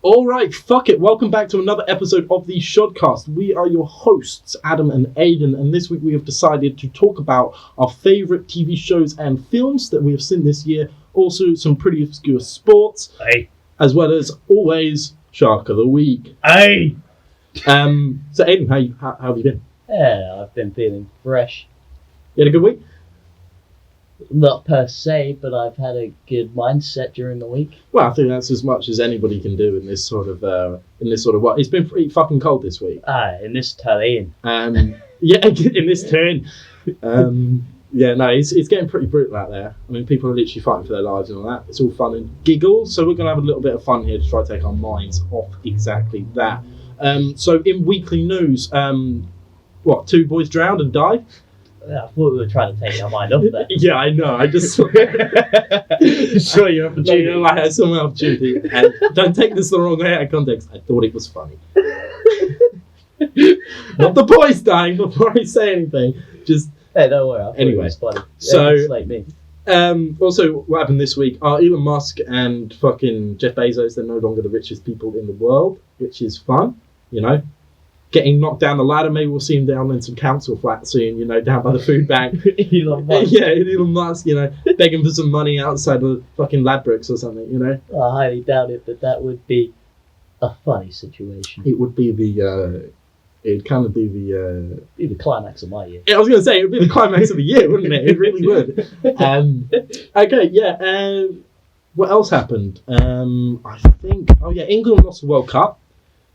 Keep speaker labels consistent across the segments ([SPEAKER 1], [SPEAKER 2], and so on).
[SPEAKER 1] Alright, fuck it. Welcome back to another episode of the Shodcast. We are your hosts, Adam and Aidan, and this week we have decided to talk about our favourite TV shows and films that we have seen this year. Also, some pretty obscure sports.
[SPEAKER 2] Hey.
[SPEAKER 1] As well as, always, Shark of the Week.
[SPEAKER 2] Hey!
[SPEAKER 1] So Aidan, how have you been?
[SPEAKER 2] Yeah, I've been feeling fresh.
[SPEAKER 1] You had a good week?
[SPEAKER 2] Not per se, but I've had a good mindset during the week.
[SPEAKER 1] Well, I think that's as much as anybody can do in this sort of what. It's been pretty fucking cold this week.
[SPEAKER 2] In this terrain.
[SPEAKER 1] Yeah, in this turn. Yeah, no, it's getting pretty brutal out there. I mean, people are literally fighting for their lives and all that. It's all fun and giggles, so we're going to have a little bit of fun here to try to take our minds off exactly that. So in weekly news, 2 boys drowned and died?
[SPEAKER 2] I thought we were trying to take our mind off that.
[SPEAKER 1] Yeah, I know. I just saw
[SPEAKER 2] your opportunity.
[SPEAKER 1] No, I had some opportunity. And don't take this the wrong way out of context. I thought it was funny. Not the boys dying before I say anything. Just
[SPEAKER 2] hey, don't worry. I thought
[SPEAKER 1] anyway,
[SPEAKER 2] it was funny.
[SPEAKER 1] So
[SPEAKER 2] it's like me.
[SPEAKER 1] Also, what happened this week are Elon Musk and fucking Jeff Bezos. They're no longer the richest people in the world, which is fun. You know. Getting knocked down the ladder, maybe we'll see him down in some council flat soon, down by the food bank.
[SPEAKER 2] Elon Musk.
[SPEAKER 1] Yeah, Elon Musk, begging for some money outside of fucking Ladbrokes or something,
[SPEAKER 2] I highly doubt it, but that would be a funny situation.
[SPEAKER 1] It would be it'd kind of be
[SPEAKER 2] Be the climax of my year.
[SPEAKER 1] I was going to say, it would be the climax of the year, wouldn't it? It really would. Okay, yeah, what else happened? I think, England lost the World Cup.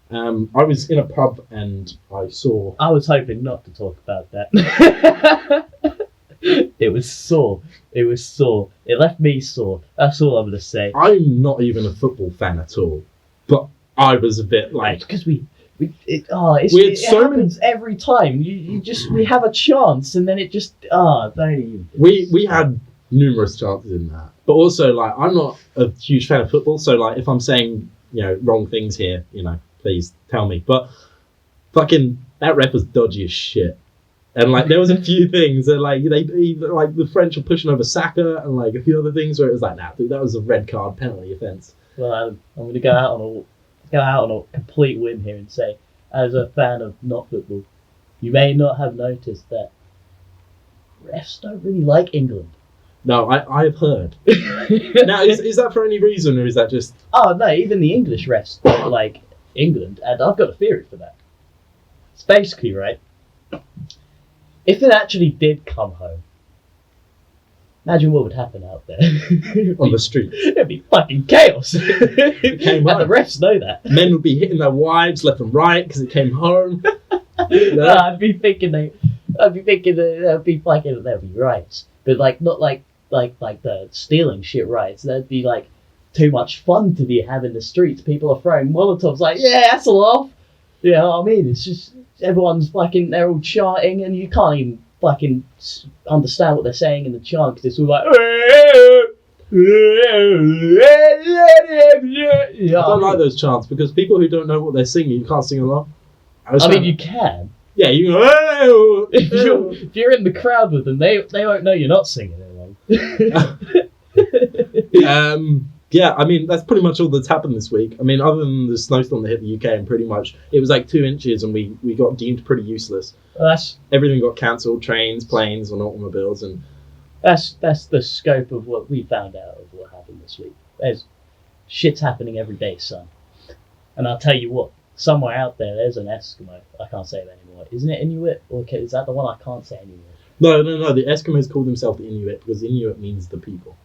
[SPEAKER 1] I was in a pub and I saw...
[SPEAKER 2] I was hoping not to talk about that. It was sore. It left me sore. That's all I'm going to say.
[SPEAKER 1] I'm not even a football fan at all. But I was a bit like...
[SPEAKER 2] Because it happens every time. We have a chance and then it just... don't even...
[SPEAKER 1] We had numerous chances in that. But also, I'm not a huge fan of football. So, if I'm saying, wrong things here, please tell me. But fucking that ref was dodgy as shit. And there was a few things that the French were pushing over Saka and a few other things where it was nah, dude, that was a red card penalty offence.
[SPEAKER 2] Well, I'm going to go out on a complete whim here and say, as a fan of not football, you may not have noticed that refs don't really like England.
[SPEAKER 1] No, I've heard. Now, is that for any reason or is that just...
[SPEAKER 2] Oh no, even the English refs don't like England, and I've got a theory for that. It's basically, right, if it actually did come home, imagine what would happen out there.
[SPEAKER 1] On the streets.
[SPEAKER 2] It'd be fucking chaos.
[SPEAKER 1] It came
[SPEAKER 2] and
[SPEAKER 1] home.
[SPEAKER 2] the refs know that.
[SPEAKER 1] Men would be hitting their wives left and right because it came home.
[SPEAKER 2] I'd be thinking there'd be riots, but not like the stealing shit riots. That'd be too much fun to be having the streets. People are throwing Molotovs yeah, that's a laugh. You know what I mean? It's just everyone's they're all chanting and you can't even fucking understand what they're saying in the chant because it's all
[SPEAKER 1] I don't like those chants because people who don't know what they're singing, you can't sing along.
[SPEAKER 2] I mean, you can.
[SPEAKER 1] Yeah, you go.
[SPEAKER 2] If you're in the crowd with them, they won't know you're not singing along.
[SPEAKER 1] Yeah, I mean, that's pretty much all that's happened this week. I mean, other than the snowstorm that hit the UK, and pretty much it was 2 inches and we got deemed pretty useless. Everything got cancelled, trains, planes and automobiles. And
[SPEAKER 2] that's the scope of what we found out of what happened this week. There's shit's happening every day, son. And I'll tell you what, somewhere out there's an Eskimo. I can't say it anymore. Isn't it Inuit? Or is that the one I can't say anymore?
[SPEAKER 1] No. The Eskimos call themselves the Inuit because Inuit means the people.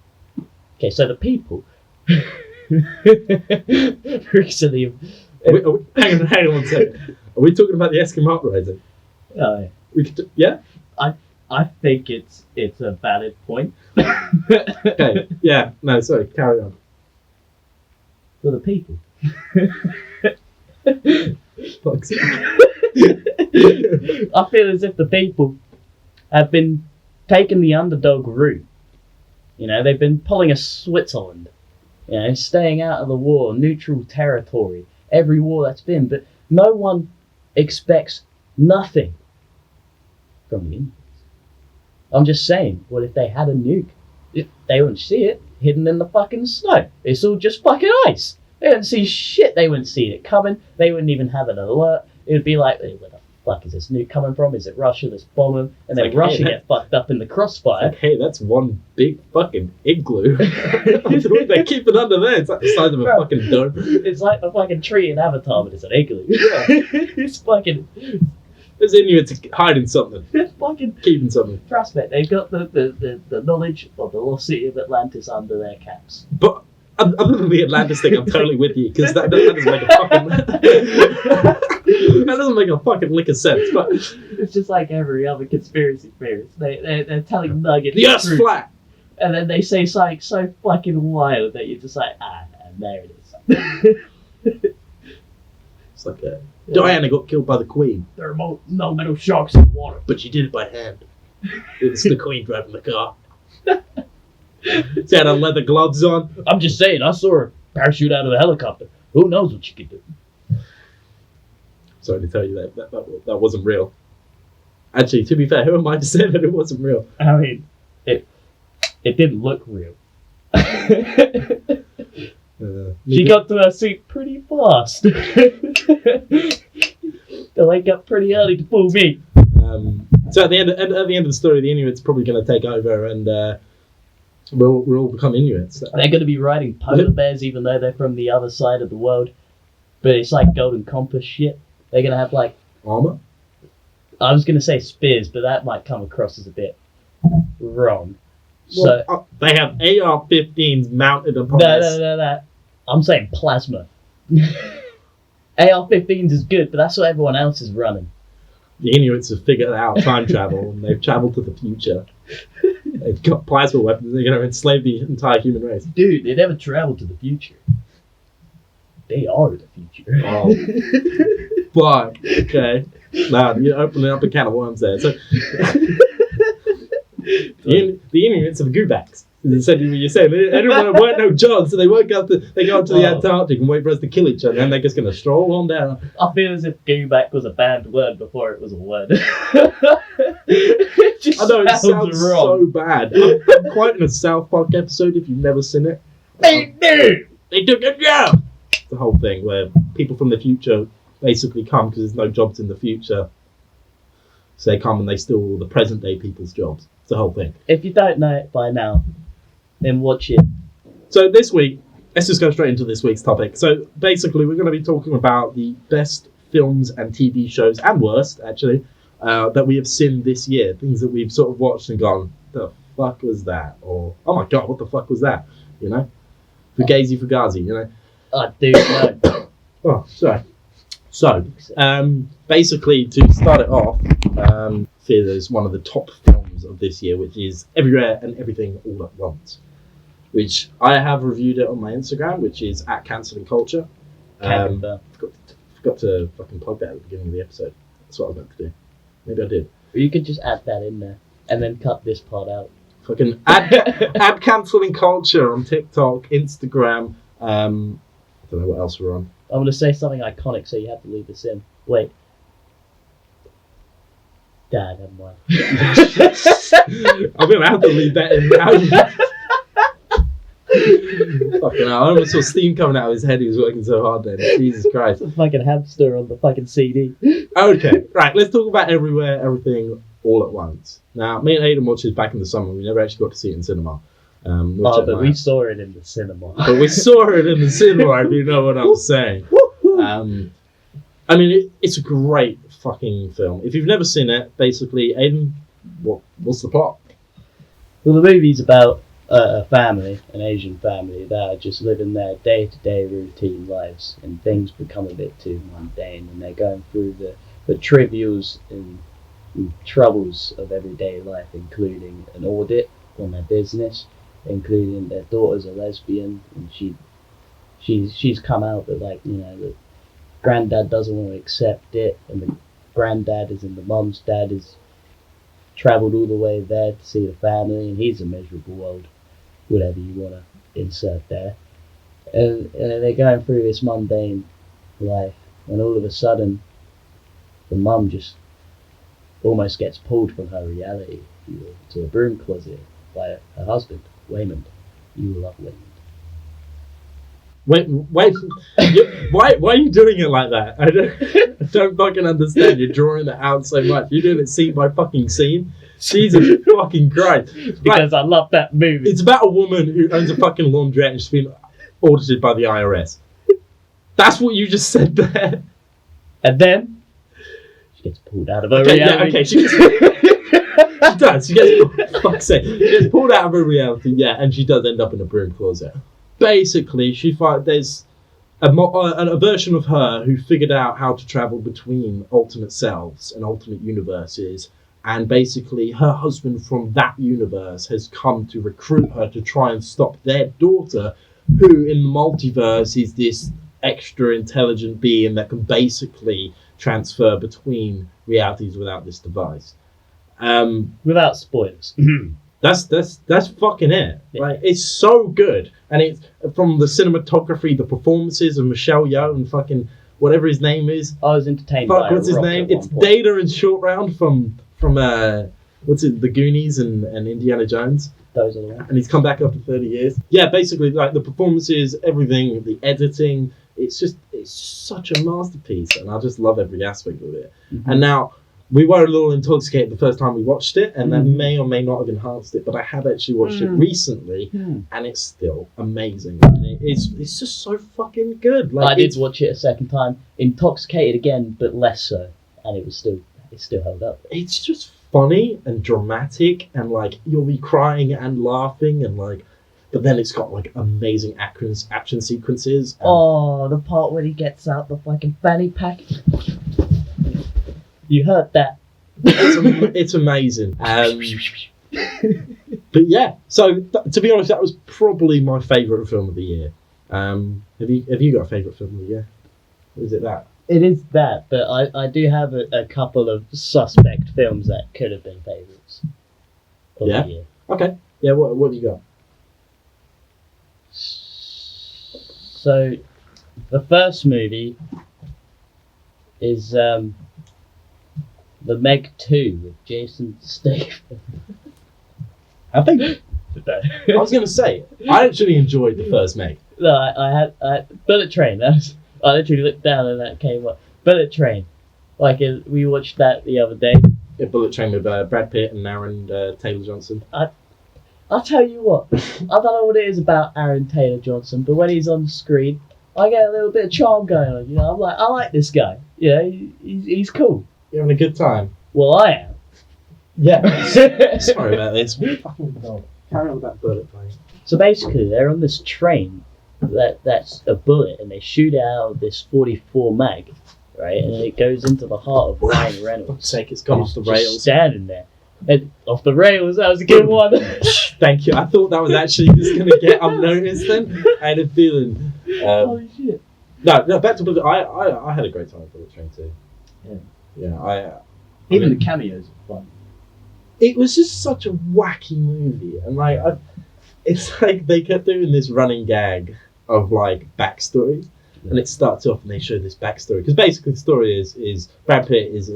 [SPEAKER 2] Okay, so the people... recently...
[SPEAKER 1] Hang on 1 second. Are we talking about the Eskimo uprising?
[SPEAKER 2] Oh,
[SPEAKER 1] yeah.
[SPEAKER 2] I think it's a valid point.
[SPEAKER 1] Okay. Yeah. No. Sorry. Carry on.
[SPEAKER 2] For the people.
[SPEAKER 1] Fuck's sake.
[SPEAKER 2] I feel as if the people have been taking the underdog route. They've been pulling a Switzerland. Staying out of the war, neutral territory, every war that's been, but no one expects nothing from the Indians. I'm just saying, what if they had a nuke? They wouldn't see it, hidden in the fucking snow. It's all just fucking ice. They wouldn't see shit. They wouldn't see it coming. They wouldn't even have an alert. It would be like, where the fuck is this nuke coming from? Is it Russia? Let's bomb them. And then Russia get fucked up in the crossfire.
[SPEAKER 1] Like, hey, that's one big fucking igloo. They keep it under there. It's like the size of a fucking dome.
[SPEAKER 2] It's like the fucking tree in Avatar, but it's an igloo.
[SPEAKER 1] Yeah.
[SPEAKER 2] It's fucking...
[SPEAKER 1] There's Inuits hiding something.
[SPEAKER 2] It's fucking...
[SPEAKER 1] Keeping something.
[SPEAKER 2] Trust me, they've got the knowledge of the lost city of Atlantis under their caps.
[SPEAKER 1] But other than the Atlantis thing, I'm totally with you, because that doesn't make a fucking... that doesn't make a fucking lick of sense, but...
[SPEAKER 2] It's just like every other conspiracy theorist. They're telling nuggets.
[SPEAKER 1] The Earth's flat!
[SPEAKER 2] And then they say something so fucking wild that you're just like, and there it is.
[SPEAKER 1] It's like Diana got killed by the Queen.
[SPEAKER 2] There are no metal sharks in the water.
[SPEAKER 1] But she did it by hand. It's the Queen driving the car. She had her leather gloves on.
[SPEAKER 2] I'm just saying, I saw her parachute out of the helicopter. Who knows what she could do?
[SPEAKER 1] Sorry to tell you that wasn't real. Actually, to be fair, who am I to say that it wasn't real?
[SPEAKER 2] I mean, it didn't look real. She got to her seat pretty fast. They wake up pretty early to fool me.
[SPEAKER 1] So at the end of the story, the Inuits probably going to take over, and we'll all become Inuits.
[SPEAKER 2] They're going to be riding polar bears, even though they're from the other side of the world. But it's like Golden Compass shit. They're going to have like
[SPEAKER 1] armor.
[SPEAKER 2] I was going to say spears, but that might come across as a bit wrong.
[SPEAKER 1] Well,
[SPEAKER 2] So
[SPEAKER 1] they have AR-15s mounted upon
[SPEAKER 2] no. I'm saying plasma. AR-15s is good, but that's what everyone else is running.
[SPEAKER 1] The Inuits have figured out time travel, and they've travelled to the future. They've got plasma weapons. They're going to enslave the entire human race.
[SPEAKER 2] Dude, they never traveled to the future. They are the future.
[SPEAKER 1] Oh. But, okay. Now, you're opening up a can of worms there. So, the Inuits are the goobacks. Essentially what you're saying. They don't want no jobs, so they go up to the Antarctic and wait for us to kill each other, and they're just going to stroll on down.
[SPEAKER 2] I feel as if gooback was a banned word before it was a word. It just
[SPEAKER 1] I know, it
[SPEAKER 2] sounds
[SPEAKER 1] sounds
[SPEAKER 2] wrong.
[SPEAKER 1] so bad. I'm quoting a South Park episode if you've never seen it.
[SPEAKER 2] They do!
[SPEAKER 1] They took a job! The whole thing where people from the future basically come because there's no jobs in the future. So they come and they steal all the present day people's jobs. It's the whole thing.
[SPEAKER 2] If you don't know it by now, then watch it.
[SPEAKER 1] So this week, let's just go straight into this week's topic. So basically, we're going to be talking about the best films and TV shows, and worst, actually, that we have seen this year. Things that we've sort of watched and gone, the fuck was that? Or, oh my god, what the fuck was that? You know? Fugazi, you know?
[SPEAKER 2] Oh, dude, no.
[SPEAKER 1] Oh, sorry. So, basically, to start it off, there's one of the top films of this year, which is Everywhere and Everything All at Once, which I have reviewed it on my Instagram, which is @cancelingculture. Forgot to fucking plug that at the beginning of the episode. That's what I was meant to do. Maybe I did.
[SPEAKER 2] Or you could just add that in there and then cut this part out.
[SPEAKER 1] Fucking add Cancelling Culture on TikTok, Instagram. I don't know what else we're on.
[SPEAKER 2] I'm going to say something iconic, so you have to leave this in. Wait. Dad, never mind.
[SPEAKER 1] I'm going to have to leave that in now. Fucking hell, I almost saw steam coming out of his head. He was working so hard then. Jesus Christ.
[SPEAKER 2] It's a fucking hamster on the fucking CD.
[SPEAKER 1] Okay, right, let's talk about Everywhere, Everything, All at Once. Now, me and Aidan watched it back in the summer. We never actually got to see it in cinema.
[SPEAKER 2] But we saw it in the cinema.
[SPEAKER 1] But we saw it in the cinema, if you know what I'm saying. I mean, it's a great fucking film. If you've never seen it, basically, Aidan, what's the plot?
[SPEAKER 2] Well, the movie's about a family, an Asian family, that are just living their day-to-day routine lives, and things become a bit too mundane, and they're going through the trivials and troubles of everyday life, including an audit on their business, including their daughter's a lesbian, and she's come out that, like, you know, the granddad doesn't want to accept it, and the granddad, as in the mum's dad, has travelled all the way there to see the family, and he's a miserable old whatever you want to insert there, and they're going through this mundane life, and all of a sudden the mum just almost gets pulled from her reality, if you will, to a broom closet by her husband, Waymond. You will love Waymond.
[SPEAKER 1] Wait, why are you doing it like that? I don't fucking understand. You're drawing it out so much. You're doing it scene by fucking scene. Jesus fucking Christ.
[SPEAKER 2] Because I love that movie.
[SPEAKER 1] It's about a woman who owns a fucking laundrette and she's been audited by the IRS. That's what you just said there.
[SPEAKER 2] And then she gets pulled out of her reality.
[SPEAKER 1] Yeah, okay, she does. She gets, fuck's sake, she gets pulled out of her reality, yeah, and she does end up in a broom closet. Basically, there's a version of her who figured out how to travel between alternate selves and alternate universes, and basically her husband from that universe has come to recruit her to try and stop their daughter, who in the multiverse is this extra intelligent being that can basically transfer between realities without this device.
[SPEAKER 2] Without spoilers.
[SPEAKER 1] That's fucking it.
[SPEAKER 2] Yeah.
[SPEAKER 1] Like, it's so good, and it's from the cinematography, the performances of Michelle Yeoh and fucking whatever his name is.
[SPEAKER 2] I was entertained by
[SPEAKER 1] what's his name? It's Data and Short Round from what's it? The Goonies and Indiana Jones.
[SPEAKER 2] Those are the ones.
[SPEAKER 1] And he's come back after 30 years. Yeah, basically, like the performances, everything, the editing. It's such a masterpiece, and I just love every aspect of it. Mm-hmm. And now, we were a little intoxicated the first time we watched it, and that may or may not have enhanced it, but I have actually watched it recently, and it's still amazing. And it's just so fucking good. Like,
[SPEAKER 2] I did watch it a second time, intoxicated again, but less so, and it still held up.
[SPEAKER 1] It's just funny and dramatic, and like you'll be crying and laughing, and like, but then it's got like amazing action sequences.
[SPEAKER 2] Oh, the part where he gets out the fucking fanny pack. You heard that.
[SPEAKER 1] It's amazing. But yeah, so to be honest, that was probably my favourite film of the year. Have you got a favourite film of the year? Or is it that?
[SPEAKER 2] It is that, but I do have a couple of suspect films that could have been favourites of the year.
[SPEAKER 1] Okay. Yeah, what have you got?
[SPEAKER 2] So, the first movie is The Meg 2 with Jason Statham.
[SPEAKER 1] I was going to say, I actually enjoyed the first Meg.
[SPEAKER 2] No, I had Bullet Train. I literally looked down and that came up. Bullet Train. We watched that the other day.
[SPEAKER 1] Yeah, Bullet Train with Brad Pitt and Aaron Taylor Johnson.
[SPEAKER 2] I'll tell you what, I don't know what it is about Aaron Taylor Johnson, but when he's on the screen, I get a little bit of charm going on. You know, I'm like, I like this guy. You know, he's cool.
[SPEAKER 1] You're having a good time.
[SPEAKER 2] Well, I am.
[SPEAKER 1] Yeah. Sorry about this. Carry on with that bullet train.
[SPEAKER 2] So basically, they're on this train that's a bullet, and they shoot out of this 44 mag, right? And it goes into the heart of Ryan Reynolds.
[SPEAKER 1] For fuck's sake, it's gone off the rails.
[SPEAKER 2] Just standing there. And off the rails, that was a good one.
[SPEAKER 1] Thank you. I thought that was actually just going to get unnoticed then. I had a feeling.
[SPEAKER 2] Holy shit.
[SPEAKER 1] No, back to Bullet. I had a great time with Bullet Train too. Yeah.
[SPEAKER 2] Even the cameos are fun.
[SPEAKER 1] It was just such a wacky movie, and like, it's like they kept doing this running gag of like backstory, and it starts off and they show this backstory because basically the story is Brad Pitt is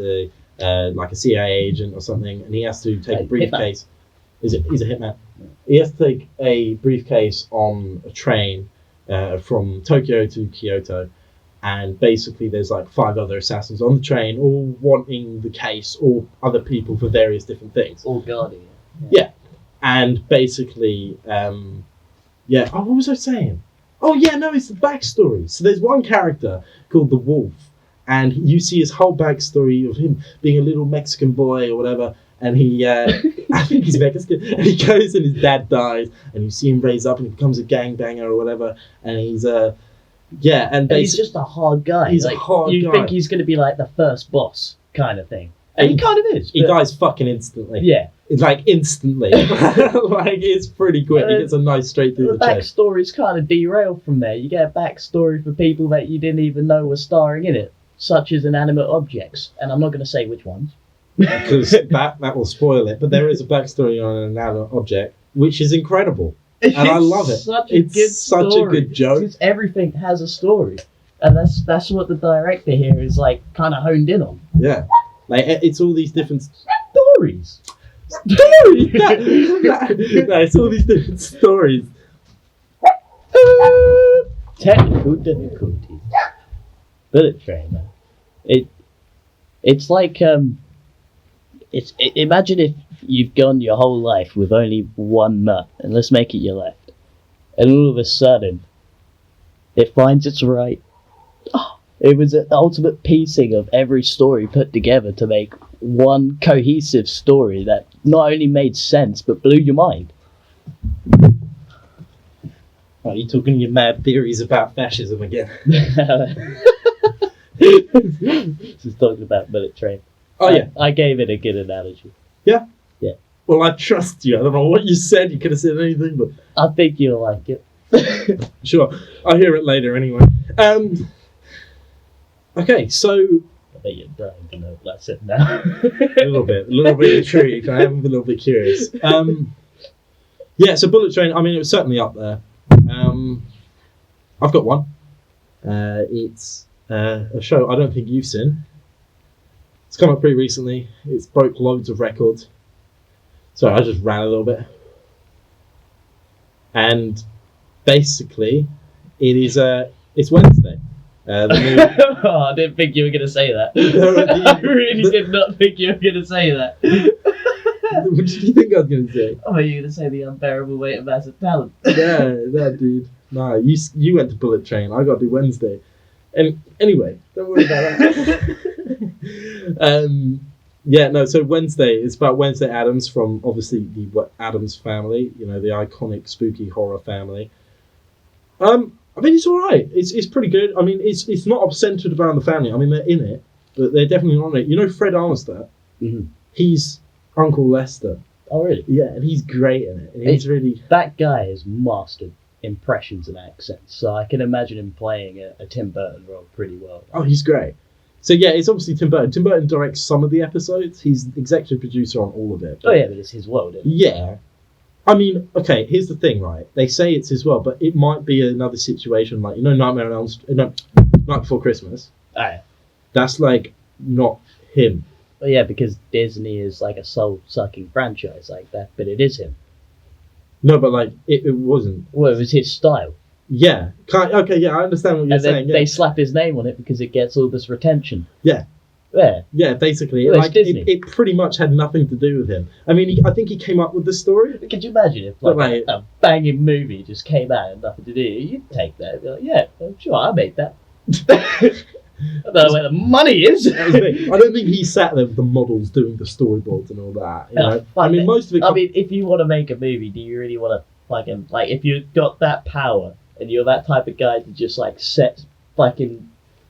[SPEAKER 1] like a CIA agent or something, and he has to take a briefcase. He's a hitman. Yeah. He has to take a briefcase on a train from Tokyo to Kyoto. And basically there's like 5 other assassins on the train, all wanting the case, all other people for various different things.
[SPEAKER 2] All guarding it.
[SPEAKER 1] Yeah. And basically, oh, what was I saying? Oh yeah, no, it's the backstory. So there's one character called the Wolf, and you see his whole backstory of him being a little Mexican boy or whatever, and he, I think he's Mexican, and he goes and his dad dies, and you see him raise up and he becomes a gangbanger or whatever, and he's, and
[SPEAKER 2] he's just a hard guy.
[SPEAKER 1] He's like, a hard guy.
[SPEAKER 2] You think he's going to be like the first boss kind of thing. And he kind of is.
[SPEAKER 1] He dies fucking instantly.
[SPEAKER 2] Yeah.
[SPEAKER 1] It's like instantly. Like, it's pretty quick. He gets a nice straight through the chest.
[SPEAKER 2] The backstory's kind of derailed from there. You get a backstory for people that you didn't even know were starring in it, such as inanimate objects. And I'm not going to say which ones.
[SPEAKER 1] Because that will spoil it. But there is a backstory on an inanimate object, which is incredible. And I love it. It's such a good joke.
[SPEAKER 2] Because everything has a story. And that's what the director here is like kind of honed in on.
[SPEAKER 1] Yeah. Like, it's all these different
[SPEAKER 2] stories.
[SPEAKER 1] Stories! No, it's all these different stories.
[SPEAKER 2] Technical difficulties. Bullet Train, man. It's like imagine if you've gone your whole life with only one nut, and let's make it your left, and all of a sudden, it finds its right. Oh, it was an ultimate piecing of every story put together to make one cohesive story that not only made sense but blew your mind.
[SPEAKER 1] Are you talking your mad theories about fascism again?
[SPEAKER 2] Just talking about Bullet Train.
[SPEAKER 1] Oh, yeah.
[SPEAKER 2] I gave it a good analogy.
[SPEAKER 1] Yeah?
[SPEAKER 2] Yeah.
[SPEAKER 1] Well, I trust you. I don't know what you said. You could have said anything, but...
[SPEAKER 2] I think you'll like it.
[SPEAKER 1] Sure. I'll hear it later anyway. Okay, so...
[SPEAKER 2] I bet you're dying to know what I said now.
[SPEAKER 1] a little bit intrigued. I am a little bit curious. Yeah, so Bullet Train, I mean, it was certainly up there. I've got one. It's a show I don't think you've seen. It's come up pretty recently. It's broke loads of records. Sorry, I just ran a little bit. And basically, it's Wednesday.
[SPEAKER 2] I didn't think you were going to say that. I really did not think you were going to say that.
[SPEAKER 1] What did you think I was going to say?
[SPEAKER 2] I thought you were going to say the unbearable weight of massive talent.
[SPEAKER 1] Yeah, that dude. No, you went to Bullet Train. I got to do Wednesday. And anyway, don't worry about that. Yeah, no. So Wednesday, it's about Wednesday Addams from obviously the Addams family. You know, the iconic spooky horror family. I mean, it's all right. It's pretty good. I mean, it's not centered around the family. I mean, they're in it, but they're definitely not in it. You know, Fred Armstead.
[SPEAKER 2] Mm-hmm.
[SPEAKER 1] He's Uncle Lester.
[SPEAKER 2] Oh, really?
[SPEAKER 1] Yeah, and he's great in it. And he's really...
[SPEAKER 2] That guy has mastered impressions and accents, so I can imagine him playing a Tim Burton role pretty well.
[SPEAKER 1] Oh, he's great. So yeah, it's obviously Tim Burton. Tim Burton directs some of the episodes. He's executive producer on all of it.
[SPEAKER 2] Oh yeah, but it's his world, isn't it?
[SPEAKER 1] Yeah. I mean, okay, here's the thing, right? They say it's his world, but it might be another situation like, you know, Night Before Christmas.
[SPEAKER 2] Oh, yeah.
[SPEAKER 1] That's like not him.
[SPEAKER 2] Well, yeah, because Disney is like a soul-sucking franchise like that, but it is him.
[SPEAKER 1] No, but like it wasn't.
[SPEAKER 2] Well, it was his style.
[SPEAKER 1] Yeah. Okay. Yeah, I understand what you're saying. Yeah.
[SPEAKER 2] They slap his name on it because it gets all this retention.
[SPEAKER 1] Yeah.
[SPEAKER 2] Yeah.
[SPEAKER 1] Yeah. Basically,
[SPEAKER 2] well,
[SPEAKER 1] like it pretty much had nothing to do with him. I mean, I think he came up with the story.
[SPEAKER 2] Could you imagine if like a banging movie just came out and nothing to do? You'd take that. Be like, yeah, sure, I made that. I don't know where the money is.
[SPEAKER 1] I don't think he sat there with the models doing the storyboards and all that. You know? I mean, most of it.
[SPEAKER 2] I mean, if you want to make a movie, do you really want to fucking like if you've got that power and you're that type of guy to just like set fucking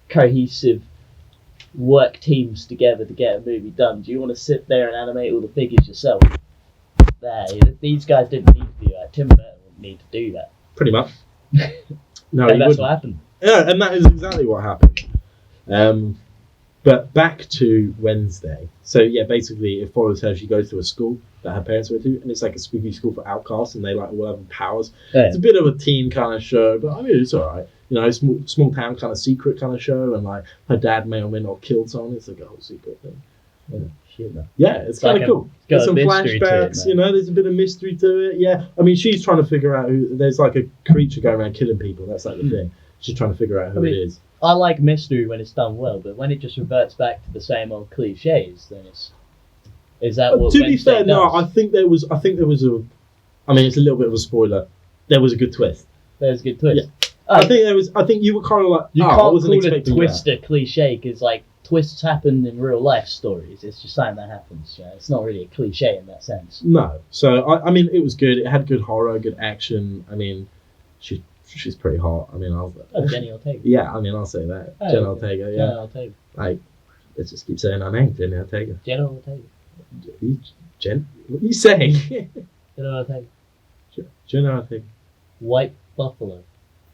[SPEAKER 2] cohesive work teams together to get a movie done? Do you want to sit there and animate all the figures yourself? These guys didn't need to do that. Tim Burton wouldn't need to do that.
[SPEAKER 1] Pretty much. No,
[SPEAKER 2] and that's what happened.
[SPEAKER 1] Yeah, and that is exactly what happened. But back to Wednesday. So yeah, basically it follows her. She goes to a school that her parents went to, and it's like a spooky school for outcasts, and they like all have powers. Yeah. It's a bit of a teen kind of show, but I mean it's alright. You know, small town kind of secret kind of show, and like her dad may or may not killed someone. It's like a whole secret thing. Yeah, it's kind of cool. There's some flashbacks, you know, there's a bit of mystery to it. Yeah, I mean, she's trying to figure out who. There's like a creature going around killing people. That's like the thing. She's trying to figure out who it is.
[SPEAKER 2] I like mystery when it's done well, but when it just reverts back to the same old cliches, then is that what? To be fair, does?
[SPEAKER 1] No, I think there was a. I mean, it's a little bit of a spoiler. There was a good twist.
[SPEAKER 2] There's a good twist.
[SPEAKER 1] Yeah. I think you were kind of like.
[SPEAKER 2] You can't call a twist a cliche because like twists happen in real life stories. It's just something that happens. You know? It's not really a cliche in that sense.
[SPEAKER 1] No, so I mean, it was good. It had good horror, good action. I mean, she's pretty hot. I mean,
[SPEAKER 2] Jenny Ortega.
[SPEAKER 1] Yeah, I mean, I'll say that.
[SPEAKER 2] Oh,
[SPEAKER 1] Jenny Ortega, yeah.
[SPEAKER 2] Jenny Ortega.
[SPEAKER 1] Like, let's just keep saying her name, Jenny Ortega.
[SPEAKER 2] Jenny Ortega.
[SPEAKER 1] What are you saying?
[SPEAKER 2] Jenny Ortega.
[SPEAKER 1] Jenny Ortega.
[SPEAKER 2] White Buffalo.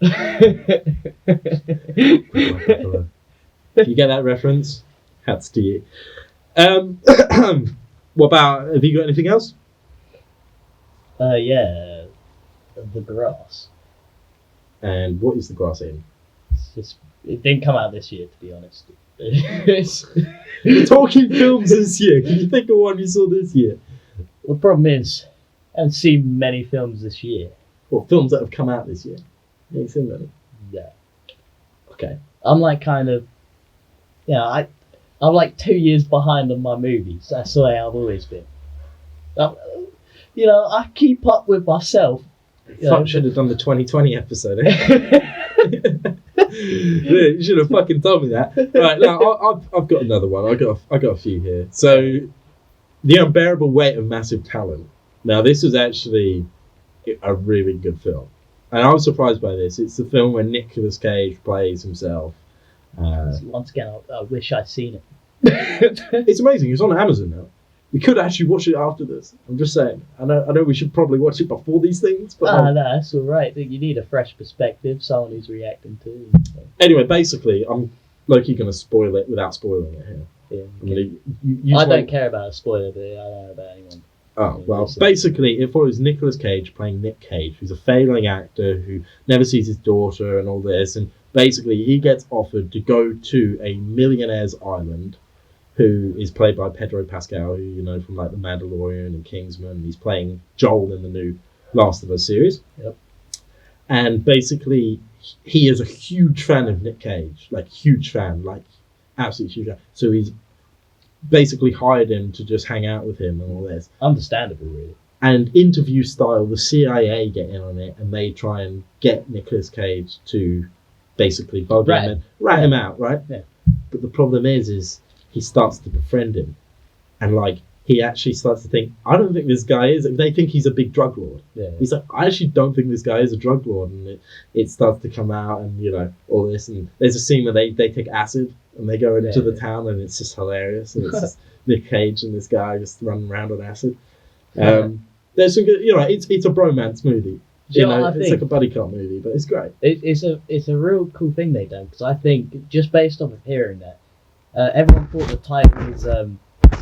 [SPEAKER 1] You get that reference? Hats to you. What about, have you got anything else?
[SPEAKER 2] Yeah. The Grass.
[SPEAKER 1] And what is The Grass in?
[SPEAKER 2] It didn't come out this year, to be honest.
[SPEAKER 1] We're talking films this year. Can you think of one you saw this year?
[SPEAKER 2] Well, the problem is, I haven't seen many films this year.
[SPEAKER 1] Well, films that have come out this year. You ain't seen many.
[SPEAKER 2] Yeah.
[SPEAKER 1] Okay.
[SPEAKER 2] I'm like kind of, I'm like 2 years behind on my movies. That's the way I've always been. I keep up with myself.
[SPEAKER 1] Fuck, should have done the 2020 episode. Eh? You should have fucking told me that. Right, now I've got another one. I got a few here. So, The Unbearable Weight of Massive Talent. Now, this was actually a really good film, and I was surprised by this. It's the film where Nicolas Cage plays himself.
[SPEAKER 2] Once again, I wish I'd seen it.
[SPEAKER 1] It's amazing. It's on Amazon now. We could actually watch it after this. I'm just saying. I know we should probably watch it before these things, but
[SPEAKER 2] no, that's all right. You need a fresh perspective, someone who's reacting to.
[SPEAKER 1] Anyway, basically, I'm low-key going to spoil it without spoiling it here.
[SPEAKER 2] Yeah, okay.
[SPEAKER 1] I
[SPEAKER 2] don't care about a spoiler, but I don't know about anyone.
[SPEAKER 1] Oh, well, basically, it follows Nicolas Cage playing Nick Cage, who's a failing actor who never sees his daughter and all this, and basically he gets offered to go to a millionaire's island, who is played by Pedro Pascal, who you know from like The Mandalorian and Kingsman. He's playing Joel in the new Last of Us series.
[SPEAKER 2] Yep.
[SPEAKER 1] And basically, he is a huge fan of Nick Cage, like huge fan, like absolutely huge fan. So he's basically hired him to just hang out with him and all this.
[SPEAKER 2] Understandable, really.
[SPEAKER 1] And interview style, the CIA get in on it and they try and get Nicolas Cage to basically bug him and rat him out, right?
[SPEAKER 2] Yeah.
[SPEAKER 1] But the problem is he starts to befriend him, and like he actually starts to think, I don't think this guy is. They think he's a big drug lord.
[SPEAKER 2] Yeah.
[SPEAKER 1] He's like, I actually don't think this guy is a drug lord, and it starts to come out, and you know all this. And there's a scene where they take acid and they go into the town, and it's just hilarious. And it's just Nick Cage and this guy just running around on acid. There's some good, it's a bromance movie. It's like a buddy cop movie, but it's great.
[SPEAKER 2] It's a real cool thing they've done, because I think just based off of hearing that, everyone thought the title was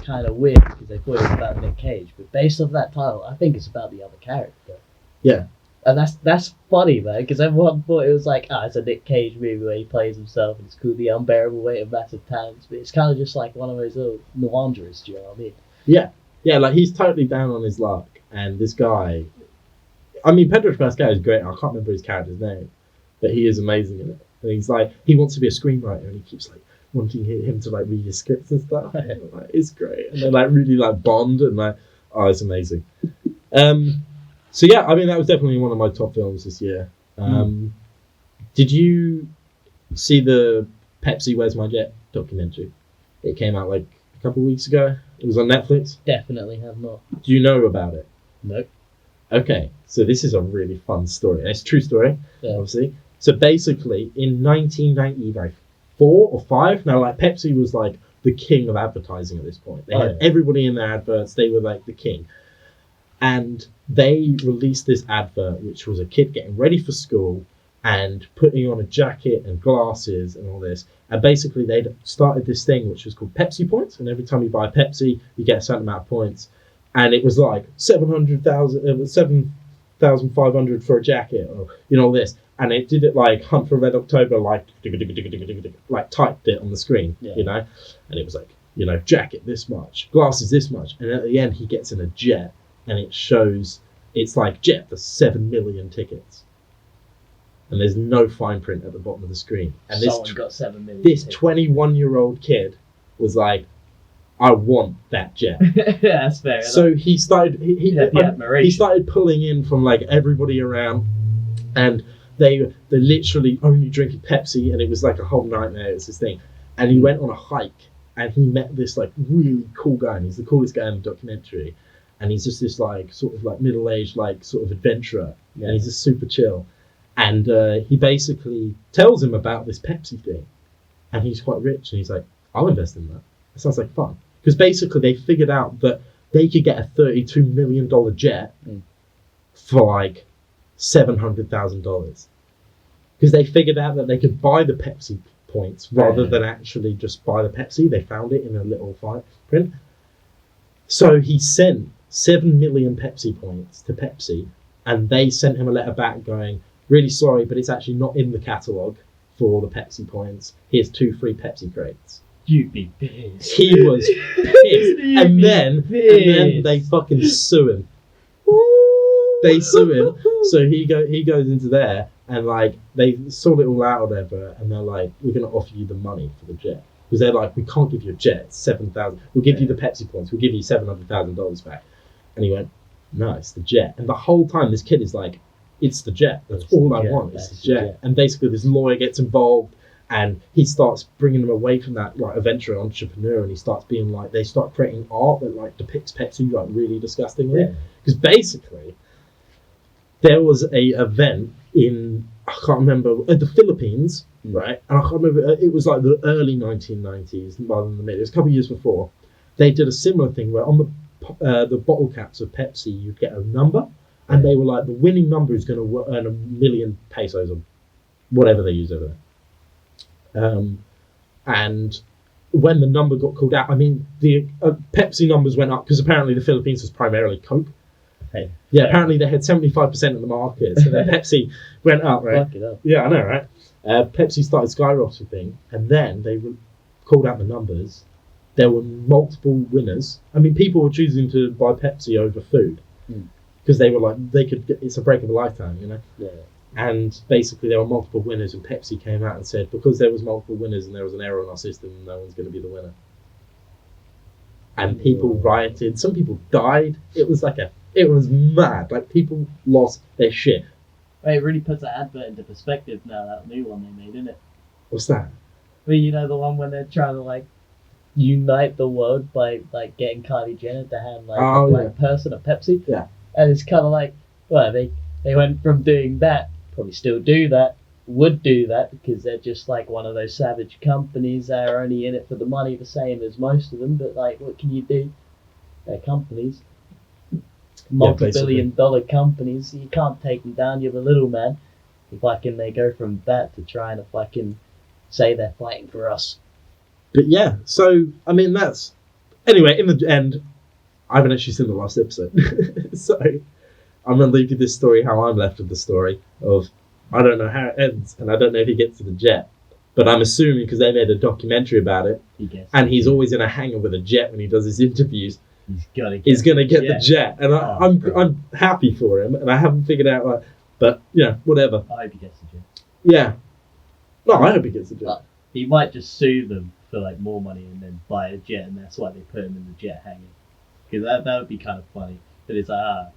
[SPEAKER 2] kind of weird because they thought it was about Nick Cage, but based off that title, I think it's about the other character.
[SPEAKER 1] Yeah.
[SPEAKER 2] And that's funny, man, because everyone thought it was like, it's a Nick Cage movie where he plays himself and it's called The Unbearable Weight of Massive Talent, but it's kind of just like one of those little noirs, do you know what I mean?
[SPEAKER 1] Yeah, like he's totally down on his luck, and this guy, I mean, Pedro Pascal is great. I can't remember his character's name, but he is amazing in it. And he's like, he wants to be a screenwriter, and he keeps like wanting him to like read his scripts and stuff. And, like, it's great, and they like really like bond, and like, it's amazing. So yeah, I mean that was definitely one of my top films this year. Did you see the Pepsi Where's My Jet documentary? It came out like a couple of weeks ago. It was on Netflix.
[SPEAKER 2] Definitely have not.
[SPEAKER 1] Do you know about it?
[SPEAKER 2] Nope.
[SPEAKER 1] Okay, so this is a really fun story. It's a true story, obviously. So basically, in 1994 or 5, now like Pepsi was like the king of advertising at this point. They had everybody in their adverts. They were like the king. And they released this advert, which was a kid getting ready for school and putting on a jacket and glasses and all this. And basically, they'd started this thing which was called Pepsi Points. And every time you buy a Pepsi, you get a certain amount of points. And it was like 7,500 for a jacket, or all this. And it did it like Hunt for Red October, like typed it on the screen, And it was like, jacket this much, glasses this much. And at the end, he gets in a jet. And it shows, it's like jet for 7 million tickets. And there's no fine print at the bottom of the screen. And
[SPEAKER 2] Someone got 7 million
[SPEAKER 1] This 21-year-old kid was like, I want that jet.
[SPEAKER 2] That's fair.
[SPEAKER 1] So he started, he started pulling in from like everybody around. And they literally only drinking Pepsi. And it was like a whole nightmare. It's this thing. And he went on a hike. And he met this like really cool guy. And he's the coolest guy in the documentary. And he's just this like sort of like middle-aged like sort of adventurer, and he's just super chill. And he basically tells him about this Pepsi thing, and he's quite rich, and he's like, "I'll invest in that. That sounds like fun." Because basically they figured out that they could get a $32 million jet for like $700,000. Because they figured out that they could buy the Pepsi points rather than actually just buy the Pepsi. They found it in a little fine print. So he sent 7 million Pepsi points to Pepsi, and they sent him a letter back going, really sorry, but it's actually not in the catalogue for the Pepsi points. Here's 2 free Pepsi crates.
[SPEAKER 2] You'd be pissed.
[SPEAKER 1] He was pissed. and then they fucking sue him. They sue him. So he goes into there, And like they sort it all out or whatever, and they're like, we're going to offer you the money for the jet, because they're like, we can't give you a jet. It's 7,000. We'll give you the Pepsi points. We'll give you $700,000 back. And he went, no, it's the jet. And the whole time this kid is like, it's the jet. That's all I want. It's the jet. And basically this lawyer gets involved, and he starts bringing them away from that like adventure entrepreneur, and he starts being like, they start creating art that like depicts Pepsi like really disgustingly. Because basically there was a event in, I can't remember, the Philippines, right? And I can't remember, it was like the early 1990s rather than the mid. It was a couple of years before. They did a similar thing where on the bottle caps of Pepsi, you'd get a number, and they were like, the winning number is going to earn 1 million pesos or whatever they use over there. And when the number got called out, I mean, the Pepsi numbers went up because apparently the Philippines was primarily Coke. Yeah, apparently they had 75% of the market, so their Pepsi went up, right?
[SPEAKER 2] Fuck it up.
[SPEAKER 1] Yeah, I know, right? Pepsi started skyrocketing, and then they called out the numbers. There were multiple winners. I mean, people were choosing to buy Pepsi over food because they were like, they could get, it's a break of a lifetime, you know?
[SPEAKER 2] Yeah.
[SPEAKER 1] And basically there were multiple winners, and Pepsi came out and said, because there was multiple winners and there was an error in our system, no one's going to be the winner. And people rioted. Some people died. It was mad. Like, people lost their shit.
[SPEAKER 2] It really puts that advert into perspective now, that new one they made, isn't it?
[SPEAKER 1] What's that?
[SPEAKER 2] Well, you know, the one when they're trying to, like, unite the world by, like, getting Kylie Jenner to have, like, a black person at Pepsi?
[SPEAKER 1] Yeah.
[SPEAKER 2] And it's kind of like, well, they went from doing that, probably still do that, would do that, because they're just, like, one of those savage companies that are only in it for the money, the same as most of them, but, like, what can you do? They're companies. Multi-billion dollar companies, you can't take them down, you're the little man. They go from that to trying to fucking say they're fighting for us.
[SPEAKER 1] But yeah, so, I mean, that's... Anyway, in the end, I haven't actually seen the last episode. So, I'm going to leave you this story how I'm left with the story of, I don't know how it ends, and I don't know if he gets to the jet. But I'm assuming, because they made a documentary about it, and he's always in a hangar with a jet when he does his interviews, he's gonna get the jet, and I'm happy for him, and I haven't figured out like, but whatever.
[SPEAKER 2] I hope he gets the jet.
[SPEAKER 1] Yeah, no, I hope he gets the jet.
[SPEAKER 2] But he might just sue them for like more money and then buy a jet, and that's why they put him in the jet hangar. Because that would be kind of funny. But it's like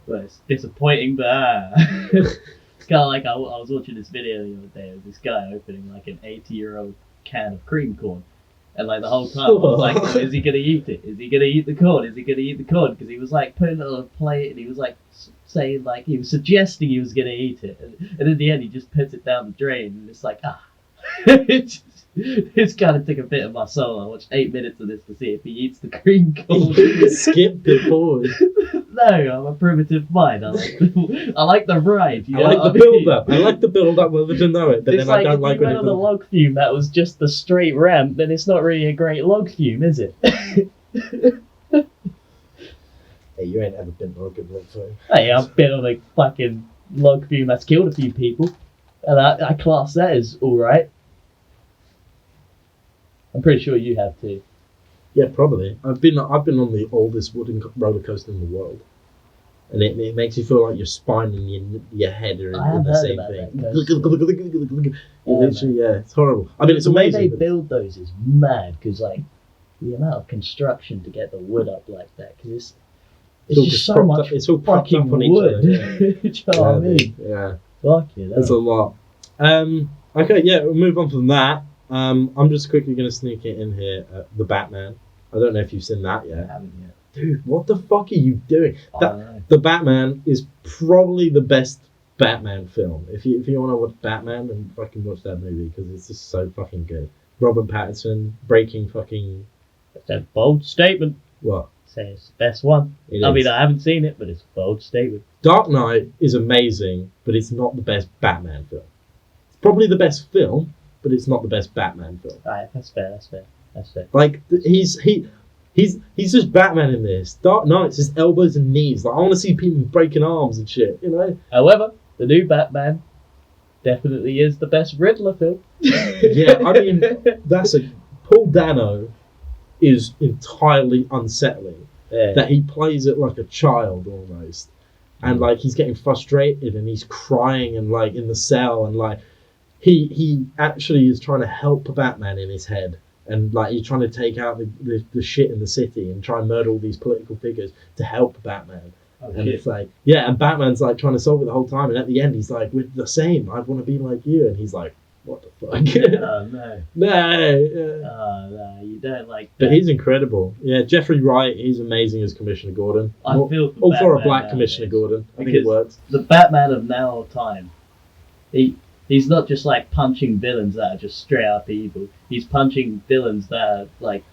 [SPEAKER 2] well, it's disappointing, but it's kind of like I was watching this video the other day of this guy opening like an 80-year-old can of cream corn. And like the whole time I was like, oh, is he going to eat it? Is he going to eat the corn? Is he going to eat the corn? Because he was like putting it on a plate, and he was like saying, like, he was suggesting he was going to eat it. And in the end, he just puts it down the drain, and it's like, it's kind of took a bit of my soul. I watched 8 minutes of this to see if he eats the cream corn.
[SPEAKER 1] Skip the forward.
[SPEAKER 2] No, I'm a primitive mind. I like the ride.
[SPEAKER 1] I like the build-up. I like the build-up whether to know it, but
[SPEAKER 2] it's
[SPEAKER 1] then I don't like
[SPEAKER 2] when you went on the log fume that was just the straight ramp, then it's not really a great log fume, is it?
[SPEAKER 1] Hey, you ain't ever been on a good log fume.
[SPEAKER 2] Hey, I've been on a fucking log fume that's killed a few people, and I class that as alright. I'm pretty sure you have too.
[SPEAKER 1] Yeah, probably. I've been on the oldest wooden roller coaster in the world, and it makes you feel like your spine and your head are in the same thing. Yeah, it's horrible. I mean, it's amazing.
[SPEAKER 2] The way they build those is mad, because like the amount of construction to get the wood up like that, because it's just so much fucking wood. Do you know what I mean?
[SPEAKER 1] Yeah.
[SPEAKER 2] Fuck it.
[SPEAKER 1] That's a lot. Okay, yeah, we'll move on from that. I'm just quickly going to sneak it in here. The Batman. I don't know if you've seen that yet.
[SPEAKER 2] I haven't yet.
[SPEAKER 1] Dude, what the fuck are you doing? The Batman is probably the best Batman film. If you want to watch Batman, then fucking watch that movie, because it's just so fucking good. Robert Pattinson breaking fucking...
[SPEAKER 2] That's a bold statement.
[SPEAKER 1] What?
[SPEAKER 2] Say it's the best one. I mean, I haven't seen it, but it's a bold statement.
[SPEAKER 1] Dark Knight is amazing, but it's not the best Batman film. It's probably the best film, but it's not the best Batman film.
[SPEAKER 2] Alright, that's fair.
[SPEAKER 1] Like, he's just Batman in this. Dark Knight's his elbows and knees. Like, I want to see people breaking arms and shit, you know?
[SPEAKER 2] However, the new Batman definitely is the best Riddler film.
[SPEAKER 1] Yeah, I mean, Paul Dano is entirely unsettling.
[SPEAKER 2] Yeah.
[SPEAKER 1] That he plays it like a child almost. and like he's getting frustrated and he's crying and like in the cell, and like he actually is trying to help Batman in his head, and like he's trying to take out the shit in the city and try and murder all these political figures to help Batman. And it's like, yeah, and Batman's like trying to solve it the whole time, and at the end he's like, we're the same, I want to be like you, and he's like, what the fuck?
[SPEAKER 2] Oh no.
[SPEAKER 1] No.
[SPEAKER 2] Oh no, you don't like that.
[SPEAKER 1] But he's incredible. Yeah, Jeffrey Wright, he's amazing as Commissioner Gordon.
[SPEAKER 2] I feel
[SPEAKER 1] all for a
[SPEAKER 2] Batman
[SPEAKER 1] black
[SPEAKER 2] nowadays.
[SPEAKER 1] Commissioner Gordon. I think it
[SPEAKER 2] Because
[SPEAKER 1] works.
[SPEAKER 2] The Batman of now time, he's not just like punching villains that are just straight up evil. He's punching villains that are like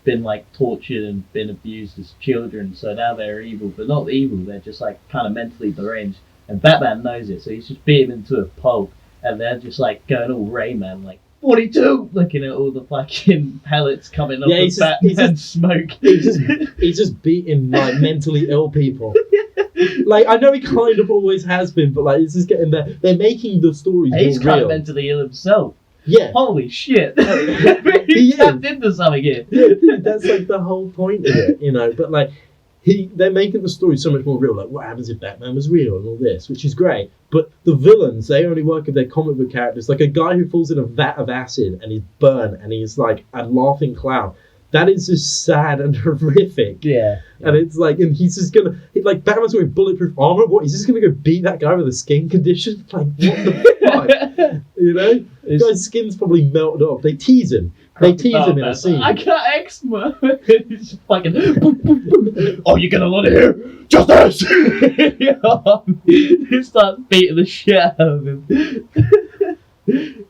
[SPEAKER 2] been like tortured and been abused as children, so now they're evil, but not evil, they're just like kind of mentally deranged, and Batman knows it, so he's just beat him into a pulp, and they're just like going all Rayman, like 42, looking at all the fucking pellets coming off of Batman's smoke.
[SPEAKER 1] He's just beating like mentally ill people. Like, I know he kind of always has been, but like it's just getting there. They're making the stories
[SPEAKER 2] He's
[SPEAKER 1] more
[SPEAKER 2] kind
[SPEAKER 1] real.
[SPEAKER 2] of mentally ill himself.
[SPEAKER 1] Yeah.
[SPEAKER 2] Holy shit.
[SPEAKER 1] He
[SPEAKER 2] He tapped into something here.
[SPEAKER 1] Yeah, dude, that's like the whole point of it, you know. But like, they're making the story so much more real. Like, what happens if Batman was real and all this, which is great. But the villains, they only work with their comic book characters. Like a guy who falls in a vat of acid and he's burned and he's like a laughing clown. That is just sad and horrific.
[SPEAKER 2] Yeah.
[SPEAKER 1] And it's like, and he's just gonna, like, Batman's wearing bulletproof armor. What? He's just gonna go beat that guy with a skin condition? Like, what the fuck? You know? The guy's skin's probably melted off. They tease him. They tease him in a scene.
[SPEAKER 2] I got eczema. He's fucking. Oh, you're gonna let it here? Justice! He starts beating the shit out of him.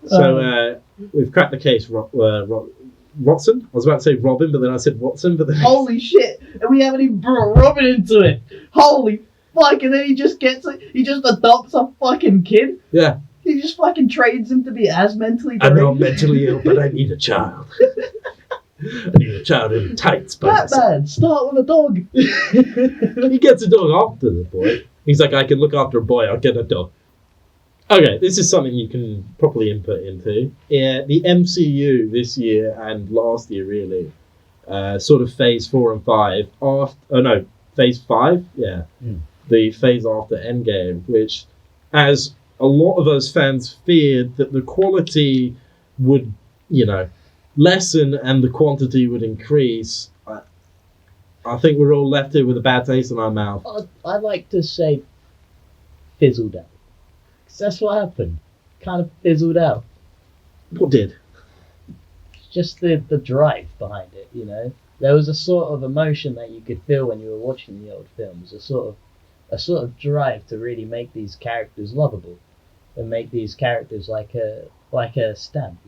[SPEAKER 1] So, we've cracked the case, Watson? I was about to say Robin, but then I said Watson. But then
[SPEAKER 2] Holy shit! And we haven't even brought Robin into it. Holy fuck! And then he just adopts a fucking kid.
[SPEAKER 1] Yeah.
[SPEAKER 2] He just fucking trains him to be as mentally
[SPEAKER 1] I know I'm
[SPEAKER 2] deranged.
[SPEAKER 1] mentally ill, but I need a child. I need a child in tights by myself.
[SPEAKER 2] Batman, start with a dog.
[SPEAKER 1] He gets a dog after the boy. He's like, I can look after a boy, I'll get a dog. Okay, this is something you can properly input into. Yeah, the MCU this year and last year, really, sort of phase 4 and 5, phase 5, yeah. The phase after Endgame, which, as a lot of us fans feared that the quality would, lessen and the quantity would increase, I think we're all left here with a bad taste in our mouth.
[SPEAKER 2] I'd like to say fizzled out. Because that's what happened. Kind of fizzled out.
[SPEAKER 1] What did?
[SPEAKER 2] Just the drive behind it, There was a sort of emotion that you could feel when you were watching the old films, a sort of drive to really make these characters lovable and make these characters like a stamp,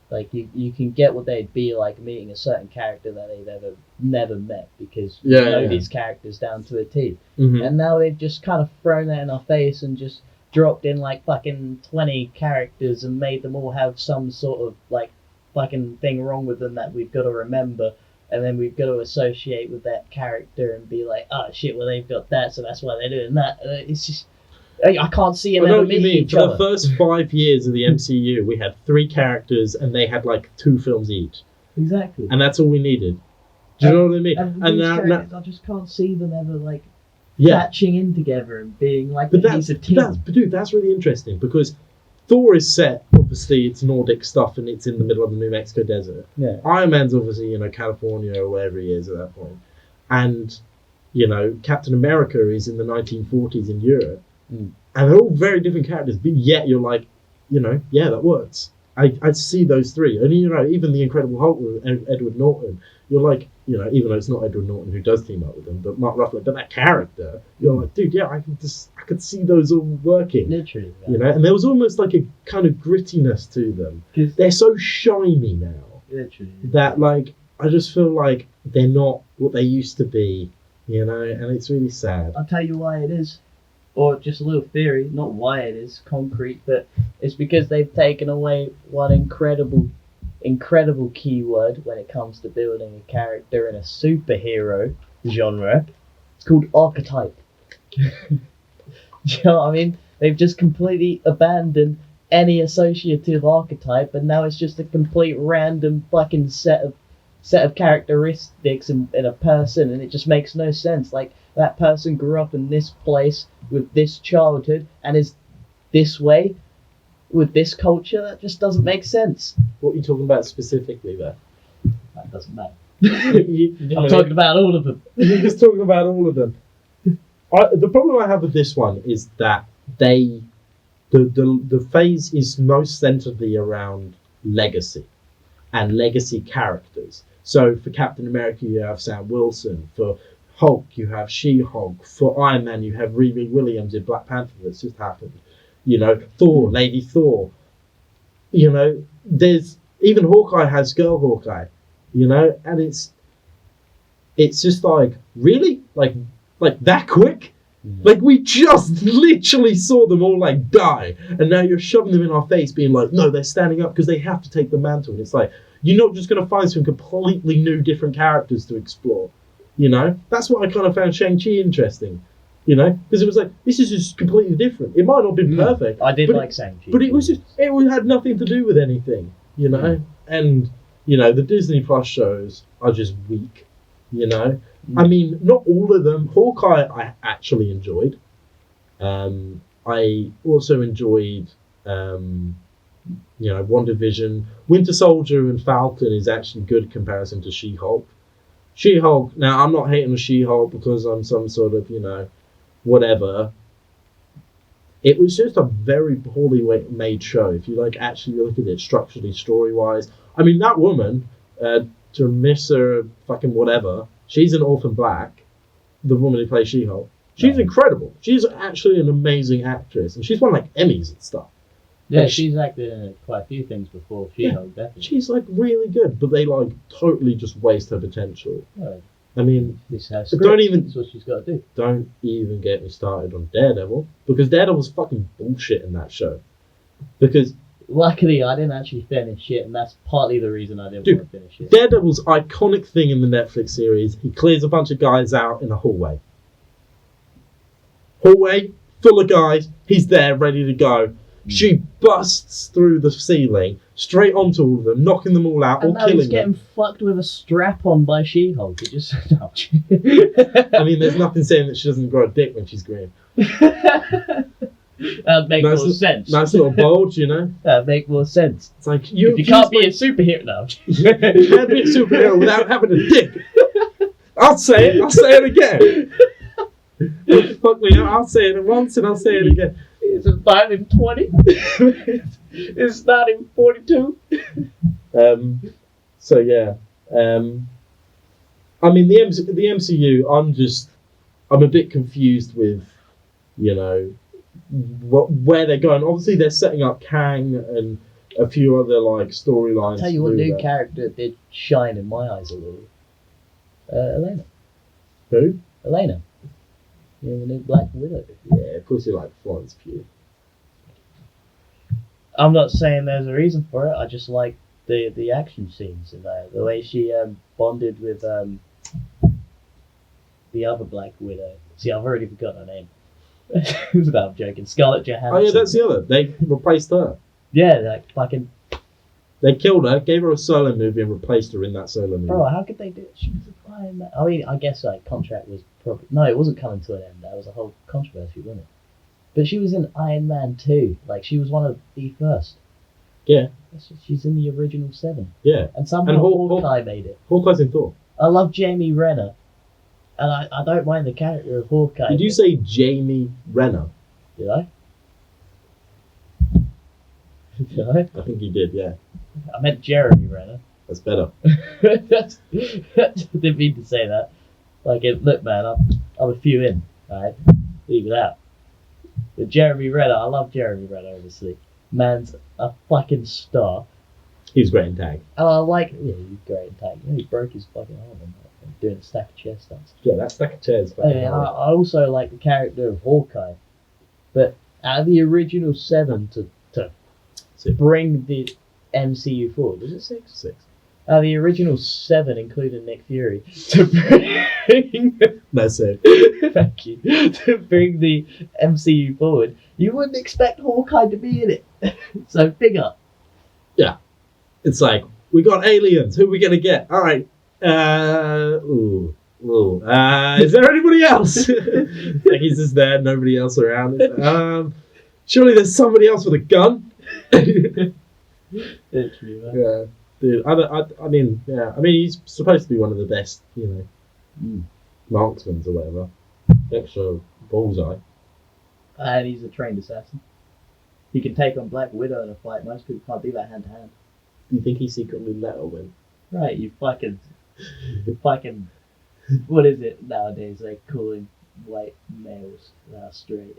[SPEAKER 2] like you can get what they'd be like meeting a certain character that they've never met, because you know these characters down to a T.
[SPEAKER 1] Mm-hmm.
[SPEAKER 2] And now they've just kind of thrown that in our face and just dropped in like fucking 20 characters and made them all have some sort of like fucking thing wrong with them that we've got to remember, and then we've got to associate with that character and be like, oh shit, well they've got that, so that's why they're doing that. It's just, I can't see them ever meeting each
[SPEAKER 1] For
[SPEAKER 2] other.
[SPEAKER 1] the first 5 years of the MCU, we had 3 characters and they had like 2 films each.
[SPEAKER 2] Exactly.
[SPEAKER 1] And that's all we needed. Do you know what I mean?
[SPEAKER 2] And
[SPEAKER 1] And
[SPEAKER 2] these
[SPEAKER 1] now,
[SPEAKER 2] characters, I just can't see them ever like
[SPEAKER 1] yeah.
[SPEAKER 2] patching in together and being like
[SPEAKER 1] But
[SPEAKER 2] a piece of team.
[SPEAKER 1] that's really interesting, because Thor is set, obviously it's Nordic stuff and it's in the middle of the New Mexico desert.
[SPEAKER 2] Yeah.
[SPEAKER 1] Iron Man's obviously, California or wherever he is at that point. And, Captain America is in the 1940s in Europe.
[SPEAKER 2] Mm.
[SPEAKER 1] And they're all very different characters, but yet you're like, yeah, that works. I see those 3. And, even the Incredible Hulk with Edward Norton, you're like, even though it's not Edward Norton who does team up with them, but Mark Ruffalo, but that character, you're like, dude, yeah, I could see those all working.
[SPEAKER 2] Literally.
[SPEAKER 1] And there was almost like a kind of grittiness to them. They're so shiny now.
[SPEAKER 2] Literally.
[SPEAKER 1] That, like, I just feel like they're not what they used to be, and it's really sad.
[SPEAKER 2] I'll tell you why it is. Or just a little theory, not why it is concrete, but it's because they've taken away one incredible keyword when it comes to building a character in a superhero genre. It's called archetype. Do you know what I mean? They've just completely abandoned any associative archetype, and now it's just a complete random fucking set set of characteristics in a person, and it just makes no sense. Like, that person grew up in this place with this childhood and is this way with this culture. That just doesn't make sense.
[SPEAKER 1] What are you talking about specifically there?
[SPEAKER 2] That doesn't matter.
[SPEAKER 1] You
[SPEAKER 2] I'm talking about all of them.
[SPEAKER 1] You're just talking about all of them. The problem I have with this one is that the phase is most centeredly around legacy and legacy characters. So for Captain America, you have Sam Wilson. For Hulk, you have She-Hulk. For Iron Man, you have Riri Williams in Black Panther. That's just happened. You know, Thor, Lady Thor. You know, there's even Hawkeye has Girl Hawkeye. You know, and it's just like, really, like that quick. Like, we just literally saw them all, like, die. And now you're shoving them in our face being like, no, they're standing up because they have to take the mantle. And it's like, you're not just going to find some completely new, different characters to explore. You know? That's what I kind of found Shang-Chi interesting. You know? Because it was like, this is just completely different. It might not have been perfect.
[SPEAKER 2] I did like Shang-Chi.
[SPEAKER 1] But it was just, it had nothing to do with anything. You know? And, you know, the Disney Plus shows are just weak. You know? I mean, not all of them. Hawkeye I actually enjoyed. I also enjoyed, WandaVision. Winter Soldier and Falcon is actually good in comparison to She-Hulk. She-Hulk, now I'm not hating on She-Hulk because I'm some sort of, whatever. It was just a very poorly made show. If you actually look at it structurally, story-wise. I mean, that woman, Jamisa fucking whatever, she's an Orphan Black, the woman who plays She-Hulk. She's incredible. She's actually an amazing actress, and she's won Emmys and stuff.
[SPEAKER 2] Yeah, she's acted in quite a few things before She-Hulk, definitely.
[SPEAKER 1] She's really good, but they totally just waste her potential.
[SPEAKER 2] Right.
[SPEAKER 1] I mean,
[SPEAKER 2] this has that's what she's got to do.
[SPEAKER 1] Don't even get me started on Daredevil, because Daredevil's fucking bullshit in that show. Because
[SPEAKER 2] luckily, I didn't actually finish it, and that's partly the reason I didn't want to finish it.
[SPEAKER 1] Daredevil's iconic thing in the Netflix series, he clears a bunch of guys out in a hallway. Hallway, full of guys, he's there, ready to go. She busts through the ceiling, straight onto all of them, knocking them all out,
[SPEAKER 2] and
[SPEAKER 1] or killing
[SPEAKER 2] he's getting fucked with a strap on by She-Hulk. It just...
[SPEAKER 1] I mean, there's nothing saying that she doesn't grow a dick when she's green.
[SPEAKER 2] That'd make more sense.
[SPEAKER 1] Nice little bulge,
[SPEAKER 2] That'd make more sense.
[SPEAKER 1] It's like
[SPEAKER 2] you can't be a superhero now.
[SPEAKER 1] You can't be a superhero without having a dick. I'll say it again. Fuck me, I'll say it once and I'll say it again.
[SPEAKER 2] It's 1920. It's 1942.
[SPEAKER 1] So yeah. I mean, the MCU. I'm a bit confused with, where they're going. Obviously, they're setting up Kang and a few other storylines.
[SPEAKER 2] I'll tell you what new character did shine in my eyes a little. Elena.
[SPEAKER 1] Who?
[SPEAKER 2] Elena. The new Black Widow.
[SPEAKER 1] Yeah, of course you like Florence Pugh.
[SPEAKER 2] I'm not saying there's a reason for it. I just like the action scenes in there. The way she bonded with the other Black Widow. See, I've already forgotten her name. No, I'm joking. Scarlett Johansson.
[SPEAKER 1] Oh yeah, that's the other. They replaced her.
[SPEAKER 2] Yeah, fucking...
[SPEAKER 1] They killed her, gave her a solo movie, and replaced her in that solo movie.
[SPEAKER 2] Bro, how could they do it? She was a Iron Man. I mean, I guess contract was probably... No, it wasn't coming to an end. That was a whole controversy, wasn't it? But she was in Iron Man 2. She was one of the first.
[SPEAKER 1] Yeah.
[SPEAKER 2] She's in the original 7.
[SPEAKER 1] Yeah.
[SPEAKER 2] And somehow Hawkeye made it.
[SPEAKER 1] Hawkeye's in Thor.
[SPEAKER 2] I love Jamie Renner. And I don't mind the character of Hawkeye.
[SPEAKER 1] Did you say Jamie Renner?
[SPEAKER 2] Did I? Did I?
[SPEAKER 1] I think you did, yeah.
[SPEAKER 2] I meant Jeremy Renner.
[SPEAKER 1] That's better.
[SPEAKER 2] Didn't mean to say that. Look, man, I'm a few in, alright? Leave it out. But Jeremy Renner, I love Jeremy Renner, obviously. Man's a fucking star.
[SPEAKER 1] He's great in tag.
[SPEAKER 2] And I he's great in tag. He broke his fucking arm on that, doing a stack of chair stunts.
[SPEAKER 1] Yeah, that stack of chairs.
[SPEAKER 2] I also like the character of Hawkeye. But out of the original 7 to bring the MCU forward, was it 6?
[SPEAKER 1] 6.
[SPEAKER 2] Out of the original 7, including Nick Fury, to bring...
[SPEAKER 1] That's it.
[SPEAKER 2] Thank you. To bring the MCU forward, you wouldn't expect Hawkeye to be in it. So, big up.
[SPEAKER 1] Yeah. It's we got aliens. Who are we going to get? All right, Is there anybody else? Like he's just there, nobody else around. Surely there's somebody else with a gun.
[SPEAKER 2] Literally, man.
[SPEAKER 1] Yeah, dude. I mean, he's supposed to be one of the best, marksmen or whatever. Extra bullseye.
[SPEAKER 2] And he's a trained assassin. He can take on Black Widow in a fight. Most people can't do that hand to hand.
[SPEAKER 1] Do you think he secretly let her win?
[SPEAKER 2] Right, you fucking, what is it nowadays? They calling white males that are straight.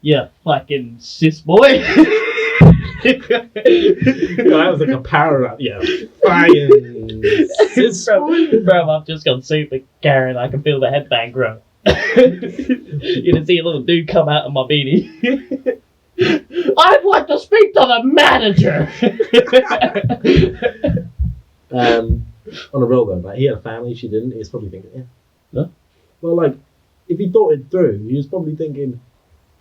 [SPEAKER 2] Yeah, fucking cis boy.
[SPEAKER 1] That was like a power up. Yeah, fucking cis boy.
[SPEAKER 2] Bro, I've just gone super Karen. I can feel the headband grow. You can see a little dude come out of my beanie. I'd like to speak to the manager.
[SPEAKER 1] On a roll though, like he had a family, she didn't. He was probably thinking, yeah.
[SPEAKER 2] No?
[SPEAKER 1] Well, like if he thought it through, he was probably thinking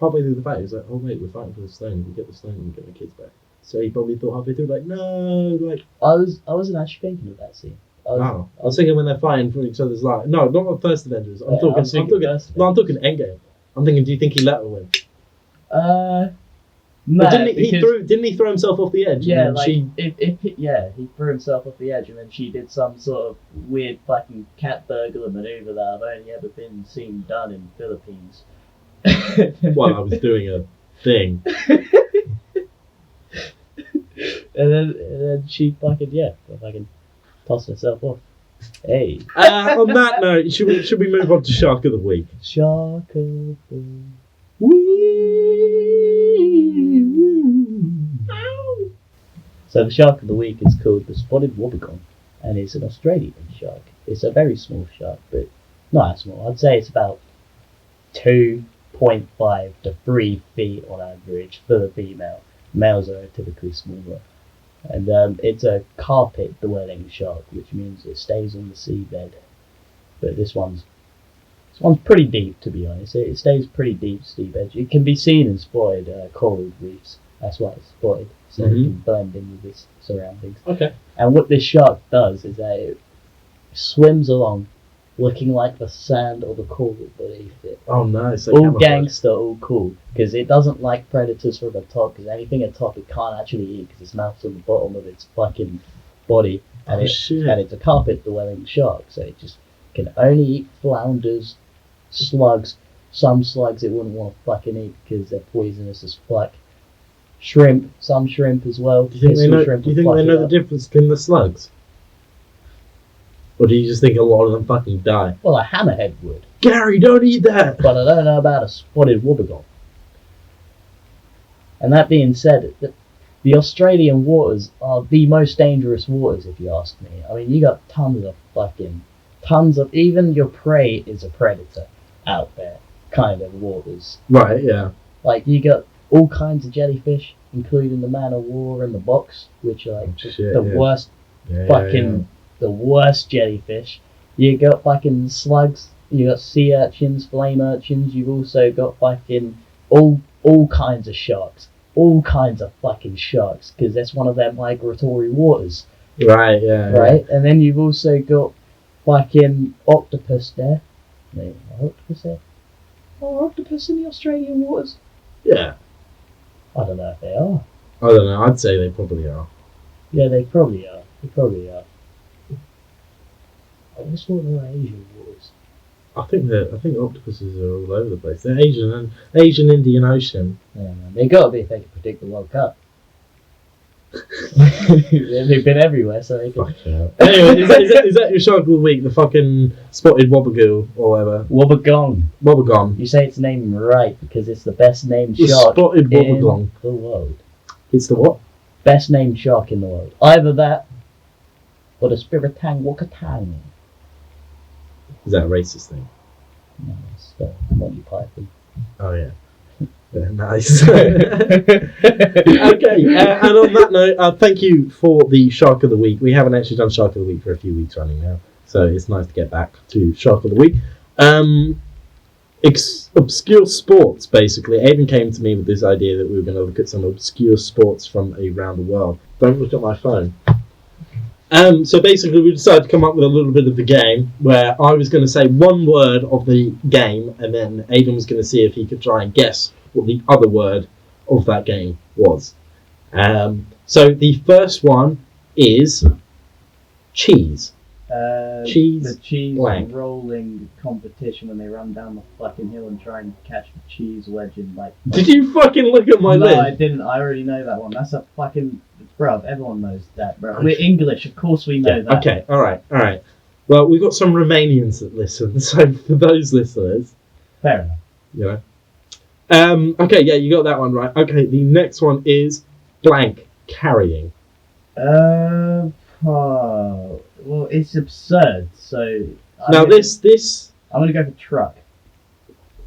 [SPEAKER 1] halfway through the fight. He was like, oh wait, we're fighting for the stone. We get the stone and we get the kids back. So he probably thought halfway through, like, no, like.
[SPEAKER 2] I wasn't actually thinking of that scene.
[SPEAKER 1] I was thinking when they're fighting for each other's life. No, not the first Avengers. I'm talking Endgame. I'm thinking, do you think he let her win?
[SPEAKER 2] No.
[SPEAKER 1] But didn't he throw himself off the edge?
[SPEAKER 2] Yeah, like he threw himself off the edge, and then she did some sort of weird fucking cat burglar maneuver that I've only ever been seen done in Philippines.
[SPEAKER 1] While I was doing a thing.
[SPEAKER 2] and then she fucking tossed herself off. Hey.
[SPEAKER 1] On that note, should we move on to Shark of the Week?
[SPEAKER 2] Shark of the Week. So the shark of the week is called the spotted wobbegong, and it's an Australian shark. It's a very small shark, but not as small. I'd say it's about 2.5 to 3 feet on average for the female. Males are typically smaller. And it's a carpet-dwelling shark, which means it stays on the seabed. But this one's pretty deep, to be honest. It stays pretty deep seabed. It can be seen in spotted coral reefs. That's why it's spotted, so it can blend in with its surroundings.
[SPEAKER 1] Okay.
[SPEAKER 2] And what this shark does is that it swims along, looking like the sand or the coral beneath it.
[SPEAKER 1] Oh no! So
[SPEAKER 2] all gangster, all cool, because it doesn't like predators from the top. Because anything at top it can't actually eat, because its mouth's on the bottom of its fucking body, and it's a carpet-dwelling shark, so it just can only eat flounders, slugs. Some slugs it wouldn't want to fucking eat because they're poisonous as fuck. Shrimp, some shrimp as well.
[SPEAKER 1] Do you think they know the difference between the slugs? Or do you just think a lot of them fucking die?
[SPEAKER 2] Well, a hammerhead would.
[SPEAKER 1] Gary, don't eat that!
[SPEAKER 2] But I don't know about a spotted wobbegong. And that being said, the Australian waters are the most dangerous waters, if you ask me. I mean, you got tons of, even your prey is a predator out there, kind of waters.
[SPEAKER 1] Right, yeah.
[SPEAKER 2] Like, you got all kinds of jellyfish, including the man of war and the box, which are like the worst jellyfish. You got fucking slugs, you got sea urchins, flame urchins, you've also got fucking all kinds of sharks. All kinds of fucking sharks, because that's one of their migratory waters.
[SPEAKER 1] Right, yeah.
[SPEAKER 2] Right? Yeah. And then you've also got fucking octopus there. Wait, octopus there? Oh, octopus in the Australian waters?
[SPEAKER 1] Yeah.
[SPEAKER 2] I don't know if they are.
[SPEAKER 1] I don't know, I'd say they probably are.
[SPEAKER 2] Yeah, they probably are. I just thought they were Asian waters.
[SPEAKER 1] I think octopuses are all over the place. They're Asian Indian Ocean.
[SPEAKER 2] Yeah, man. They gotta be if they can predict the World Cup. They've been everywhere, so they can.
[SPEAKER 1] Anyway, is that your shark of the week? The fucking spotted wobegoo or whatever.
[SPEAKER 2] Wobbegong. You say its name right because it's the best named shark
[SPEAKER 1] spotted wobbegong
[SPEAKER 2] in the world.
[SPEAKER 1] It's the what?
[SPEAKER 2] Best named shark in the world. Either that or the Spiritang Wakatang.
[SPEAKER 1] Is that a racist thing?
[SPEAKER 2] No, it's the Monty Python.
[SPEAKER 1] Oh yeah. Nice. Okay, and on that note, thank you for the Shark of the Week. We haven't actually done Shark of the Week for a few weeks running now, so it's nice to get back to Shark of the Week. Obscure sports, basically. Aiden came to me with this idea that we were going to look at some obscure sports from around the world. Don't look at my phone. So basically, we decided to come up with a little bit of the game where I was going to say one word of the game, and then Aidan was going to see if he could try and guess what the other word of that game was. So the first one is cheese. Cheese
[SPEAKER 2] The cheese
[SPEAKER 1] blank.
[SPEAKER 2] rolling competition when they run down the fucking hill and try and catch the cheese wedge and like.
[SPEAKER 1] Did you fucking look at my
[SPEAKER 2] No,
[SPEAKER 1] list?
[SPEAKER 2] I didn't. I already know that one. That's a fucking. Bruv, everyone knows that, bruv. We're English, of course we know that.
[SPEAKER 1] Okay, alright. Well, we've got some Romanians that listen, so for those listeners,
[SPEAKER 2] Fair enough.
[SPEAKER 1] you know. Okay, yeah, you got that one right. Okay, the next one is blank carrying.
[SPEAKER 2] Well, it's absurd, so.
[SPEAKER 1] Now, this.
[SPEAKER 2] I'm gonna go for truck.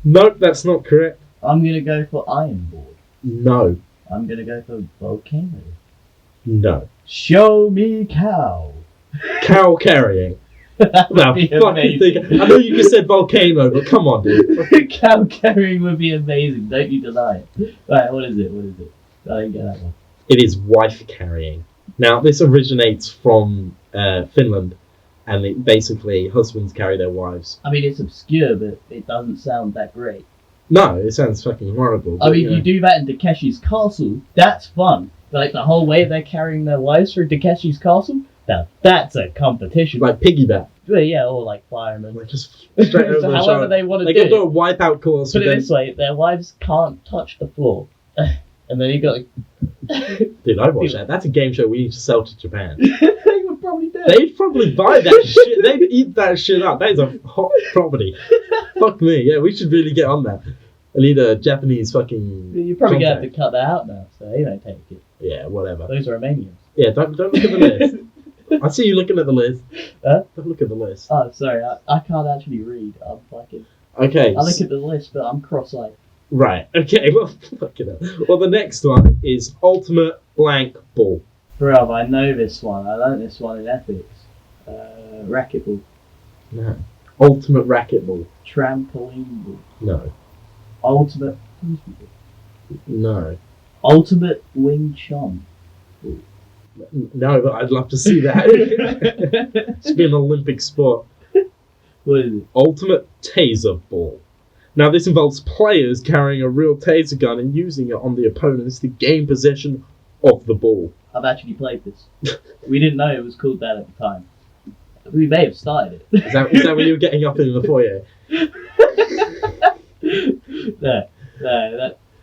[SPEAKER 1] Nope, that's not correct.
[SPEAKER 2] I'm gonna go for iron board.
[SPEAKER 1] No.
[SPEAKER 2] I'm gonna go for volcano.
[SPEAKER 1] No.
[SPEAKER 2] Show me cow.
[SPEAKER 1] Cow carrying.
[SPEAKER 2] That would
[SPEAKER 1] Now,
[SPEAKER 2] be
[SPEAKER 1] fucking
[SPEAKER 2] amazing.
[SPEAKER 1] think. I know you just said volcano, but come on, dude.
[SPEAKER 2] Cow carrying would be amazing. Don't you deny it. Right, what is it? I didn't get that one.
[SPEAKER 1] It is wife carrying. Now, this originates from Finland, and it basically husbands carry their wives.
[SPEAKER 2] I mean, it's obscure, but it doesn't sound that great.
[SPEAKER 1] No, it sounds fucking horrible.
[SPEAKER 2] I mean, you do that in Takeshi's castle. That's fun. Like the whole way they're carrying their wives through Takeshi's castle. Now that's a competition.
[SPEAKER 1] like piggyback.
[SPEAKER 2] Well, yeah, or like firemen.
[SPEAKER 1] Like just straight over
[SPEAKER 2] So
[SPEAKER 1] the
[SPEAKER 2] however
[SPEAKER 1] shoulder.
[SPEAKER 2] they want to
[SPEAKER 1] They
[SPEAKER 2] do
[SPEAKER 1] got to do
[SPEAKER 2] it.
[SPEAKER 1] a wipeout course.
[SPEAKER 2] Put
[SPEAKER 1] with
[SPEAKER 2] it
[SPEAKER 1] them.
[SPEAKER 2] this way: their wives can't touch the floor, and then you got.
[SPEAKER 1] Dude, I'd watch that. That's a game show we need to sell to Japan.
[SPEAKER 2] They would probably do it.
[SPEAKER 1] They'd probably buy that shit. They'd eat that shit up. That is a hot property. Fuck me. Yeah, we should really get on that. I need a Japanese fucking.
[SPEAKER 2] You're probably gonna have
[SPEAKER 1] contact.
[SPEAKER 2] to cut that out now, so you don't take it.
[SPEAKER 1] Yeah, whatever.
[SPEAKER 2] Those are Romanians.
[SPEAKER 1] Yeah, don't look at the list. I see you looking at the list.
[SPEAKER 2] Huh?
[SPEAKER 1] Don't look at the list.
[SPEAKER 2] Oh, sorry, I can't actually read. I'm fucking.
[SPEAKER 1] Okay.
[SPEAKER 2] I look at the list, but I'm cross-eyed.
[SPEAKER 1] Right. Okay. Well, fucking hell. Well, the next one is ultimate blank ball.
[SPEAKER 2] Bruv, I know this one. I learned this one in ethics. Racquetball,
[SPEAKER 1] No. Ultimate racquetball.
[SPEAKER 2] trampoline ball,
[SPEAKER 1] No.
[SPEAKER 2] ultimate,
[SPEAKER 1] No.
[SPEAKER 2] ultimate Wing Chun.
[SPEAKER 1] No, but I'd love to see that. It's been an Olympic sport.
[SPEAKER 2] What is it?
[SPEAKER 1] Ultimate taser ball. Now, this involves players carrying a real taser gun and using it on the opponents to gain possession of the ball.
[SPEAKER 2] I've actually played this. We didn't know it was called that at the time. We may have started it.
[SPEAKER 1] Is that when you were getting up in the foyer?
[SPEAKER 2] No,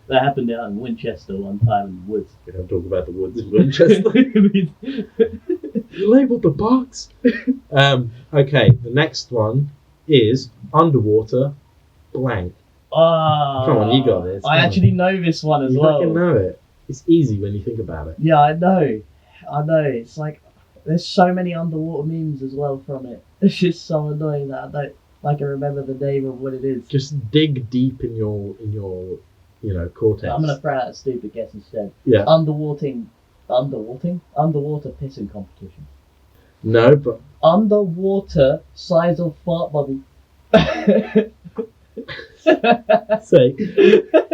[SPEAKER 2] that happened down in Winchester one time in the woods.
[SPEAKER 1] We don't talk about the woods in Winchester. You labelled the box. Okay, the next one is underwater blank. Come on, you got this.
[SPEAKER 2] I
[SPEAKER 1] Come
[SPEAKER 2] actually know this one as
[SPEAKER 1] You
[SPEAKER 2] well.
[SPEAKER 1] fucking know it. It's easy when you think about it.
[SPEAKER 2] Yeah, I know. It's like there's so many underwater memes as well from it. It's just so annoying that I don't remember the name of what it is.
[SPEAKER 1] Just dig deep in your cortex.
[SPEAKER 2] I'm gonna throw out a stupid guess instead.
[SPEAKER 1] Yeah.
[SPEAKER 2] Underwater pissing competition.
[SPEAKER 1] No, but
[SPEAKER 2] Underwater size of fart bubble.
[SPEAKER 1] say,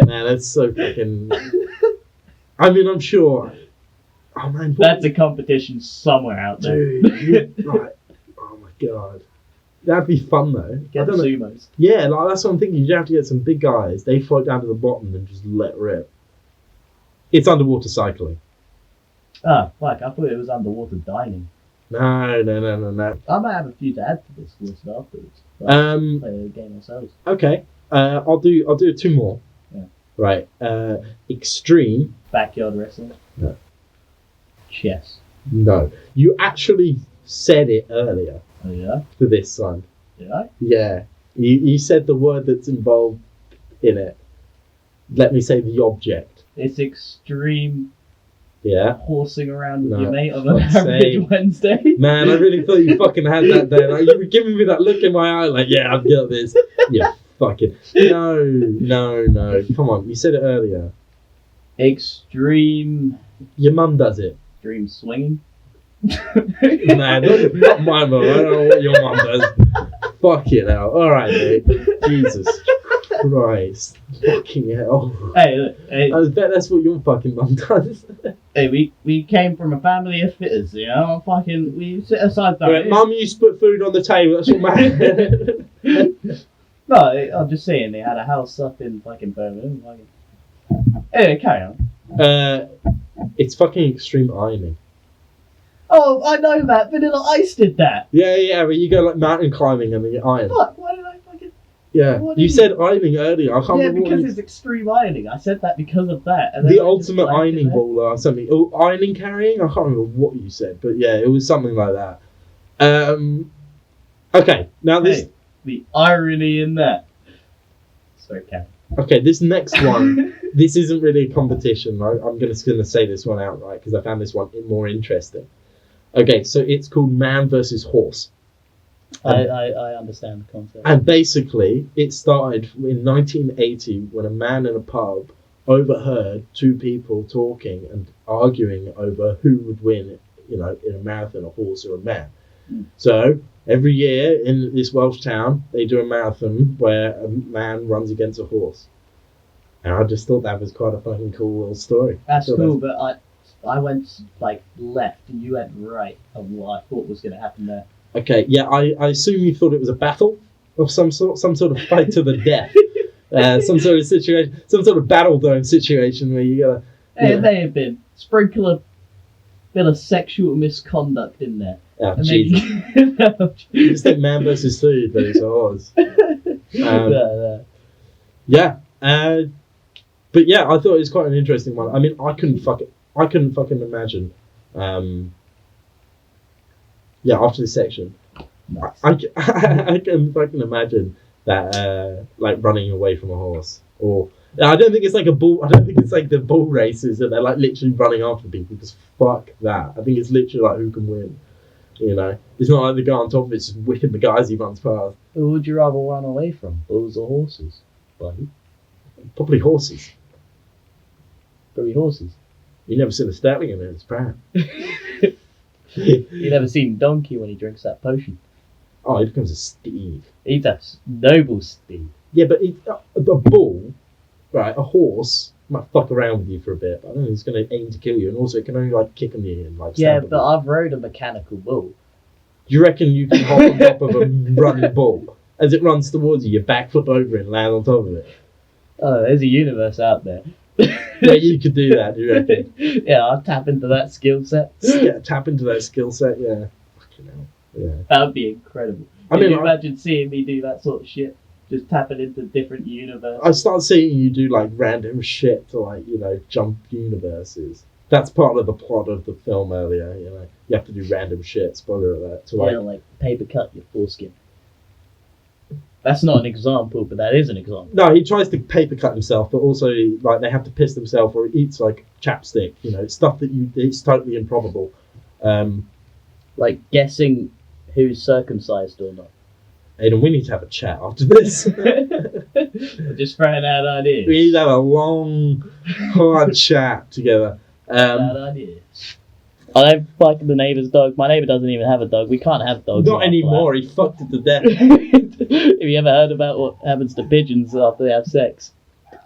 [SPEAKER 1] man, that's so fucking. I mean, I'm sure. Oh man,
[SPEAKER 2] That's a competition somewhere out there.
[SPEAKER 1] dude. Right. Oh my god, that'd be fun though. I
[SPEAKER 2] Get the
[SPEAKER 1] don't know.
[SPEAKER 2] sumos.
[SPEAKER 1] Yeah, like that's what I'm thinking. You have to get some big guys. They float down to the bottom and just let rip. It's underwater cycling.
[SPEAKER 2] Ah, fuck! I thought it was underwater dining.
[SPEAKER 1] No.
[SPEAKER 2] I might have a few to add to this list afterwards. But play the game ourselves.
[SPEAKER 1] Okay. I'll do two more.
[SPEAKER 2] Yeah.
[SPEAKER 1] Right. Extreme.
[SPEAKER 2] Backyard wrestling.
[SPEAKER 1] No.
[SPEAKER 2] Chess.
[SPEAKER 1] No. You actually said it earlier
[SPEAKER 2] Oh yeah.
[SPEAKER 1] for this one.
[SPEAKER 2] Did I?
[SPEAKER 1] Yeah. You said the word that's involved in it. Let me say the object.
[SPEAKER 2] It's extreme
[SPEAKER 1] Yeah.
[SPEAKER 2] horsing around with
[SPEAKER 1] No,
[SPEAKER 2] your mate on an
[SPEAKER 1] fuck's
[SPEAKER 2] average
[SPEAKER 1] sake.
[SPEAKER 2] Wednesday.
[SPEAKER 1] Man, I really thought you fucking had that there. Like, you were giving me that look in my eye like, yeah, I've got this. Yeah, fucking. No. Come on, you said it earlier.
[SPEAKER 2] Extreme
[SPEAKER 1] Your mum does it.
[SPEAKER 2] swinging.
[SPEAKER 1] Man, not my mum. I don't know what your mum does. Fucking hell. Alright, mate. Jesus Christ. Fucking hell.
[SPEAKER 2] Hey, look, hey,
[SPEAKER 1] I bet that's what your fucking mum does.
[SPEAKER 2] Hey, we came from a family of fitters, you know. Fucking, we sit aside that.
[SPEAKER 1] Right, Mum used to put food on the table. That's what matters.
[SPEAKER 2] No, I'm just saying they had a house up in fucking Birmingham. Fucking... Anyway, carry on.
[SPEAKER 1] It's fucking extreme ironing.
[SPEAKER 2] Oh, I know that. Vanilla Ice did that.
[SPEAKER 1] Yeah, where you go like mountain climbing and then you iron.
[SPEAKER 2] Fuck, why did I fucking...
[SPEAKER 1] Yeah, you said ironing earlier. I can't
[SPEAKER 2] Yeah,
[SPEAKER 1] remember
[SPEAKER 2] because
[SPEAKER 1] what
[SPEAKER 2] it's extreme ironing. I said that because of that. And then
[SPEAKER 1] the
[SPEAKER 2] I
[SPEAKER 1] ultimate
[SPEAKER 2] just, like,
[SPEAKER 1] ironing ball or something. Oh, ironing carrying? I can't remember what you said, but yeah, it was something like that. Okay, now this...
[SPEAKER 2] Hey, the irony in that. Sorry, Karen.
[SPEAKER 1] Okay, this next one, this isn't really a competition. I'm just going to say this one outright because I found this one more interesting. Okay, so it's called Man versus Horse.
[SPEAKER 2] I understand the concept.
[SPEAKER 1] And basically, it started in 1980 when a man in a pub overheard two people talking and arguing over who would win, in a marathon, a horse or a man. So every year in this Welsh town, they do a marathon where a man runs against a horse. And I just thought that was quite a fucking cool little story.
[SPEAKER 2] That's cool, but I went left and you went right of what I thought was going to happen there.
[SPEAKER 1] Okay, yeah, I assume you thought it was a battle of some sort of fight to the death. Some sort of situation, some sort of battle dome situation where you gotta...
[SPEAKER 2] It may have been. Sprinkle a bit of sexual misconduct in there.
[SPEAKER 1] Oh, Jesus. You just think man versus food, but it's a horse. Yeah. But yeah, I thought it was quite an interesting one. I mean, I couldn't fucking imagine. After this section,
[SPEAKER 2] Nice.
[SPEAKER 1] I can fucking imagine that, running away from a horse. Or I don't think it's like a bull. I don't think it's like the bull races that they're like literally running after people. Because fuck that. I think it's literally like who can win. It's not like the guy on top of it's just whipping the guys he runs past.
[SPEAKER 2] Who would you rather run away from, bulls or horses, buddy?
[SPEAKER 1] Probably horses.
[SPEAKER 2] Probably horses.
[SPEAKER 1] You never see the stallion in its pram.
[SPEAKER 2] You never seen Donkey when he drinks that potion.
[SPEAKER 1] Oh, he becomes a steed.
[SPEAKER 2] He's a noble steed.
[SPEAKER 1] Yeah, but a bull, right? A horse might fuck around with you for a bit. But I don't think it's going to aim to kill you, and also it can only kick on you and
[SPEAKER 2] Yeah,
[SPEAKER 1] stab
[SPEAKER 2] but
[SPEAKER 1] you.
[SPEAKER 2] I've rode a mechanical bull.
[SPEAKER 1] Do you reckon you can hop on top of a running bull as it runs towards you? You back flip over it and land on top of it.
[SPEAKER 2] Oh, there's a universe out there.
[SPEAKER 1] Yeah, you could do that. Do you reckon?
[SPEAKER 2] Yeah, I'll tap into that skill set.
[SPEAKER 1] Yeah, tap into that skill set. Yeah. Fucking hell. Yeah.
[SPEAKER 2] That would be incredible.
[SPEAKER 1] I
[SPEAKER 2] Can
[SPEAKER 1] mean,
[SPEAKER 2] you imagine seeing me do that sort of shit? Just tapping into different universes.
[SPEAKER 1] I start seeing you do random shit to jump universes. That's part of the plot of the film earlier. You have to do random shit. Spoiler alert. To
[SPEAKER 2] paper cut your foreskin. That's not an example, but that is an example.
[SPEAKER 1] No, he tries to paper cut himself, but also they have to piss themselves or he eats chapstick. It's stuff that it's totally improbable.
[SPEAKER 2] Guessing who's circumcised or not.
[SPEAKER 1] Aidan, we need to have a chat after this.
[SPEAKER 2] Just throwing out ideas.
[SPEAKER 1] We need to have a long, hard chat together.
[SPEAKER 2] Bad ideas. I don't fuck the neighbour's dog. My neighbour doesn't even have a dog. We can't have dogs.
[SPEAKER 1] Not anymore. He fucked it to death.
[SPEAKER 2] Have you ever heard about what happens to pigeons after they have sex?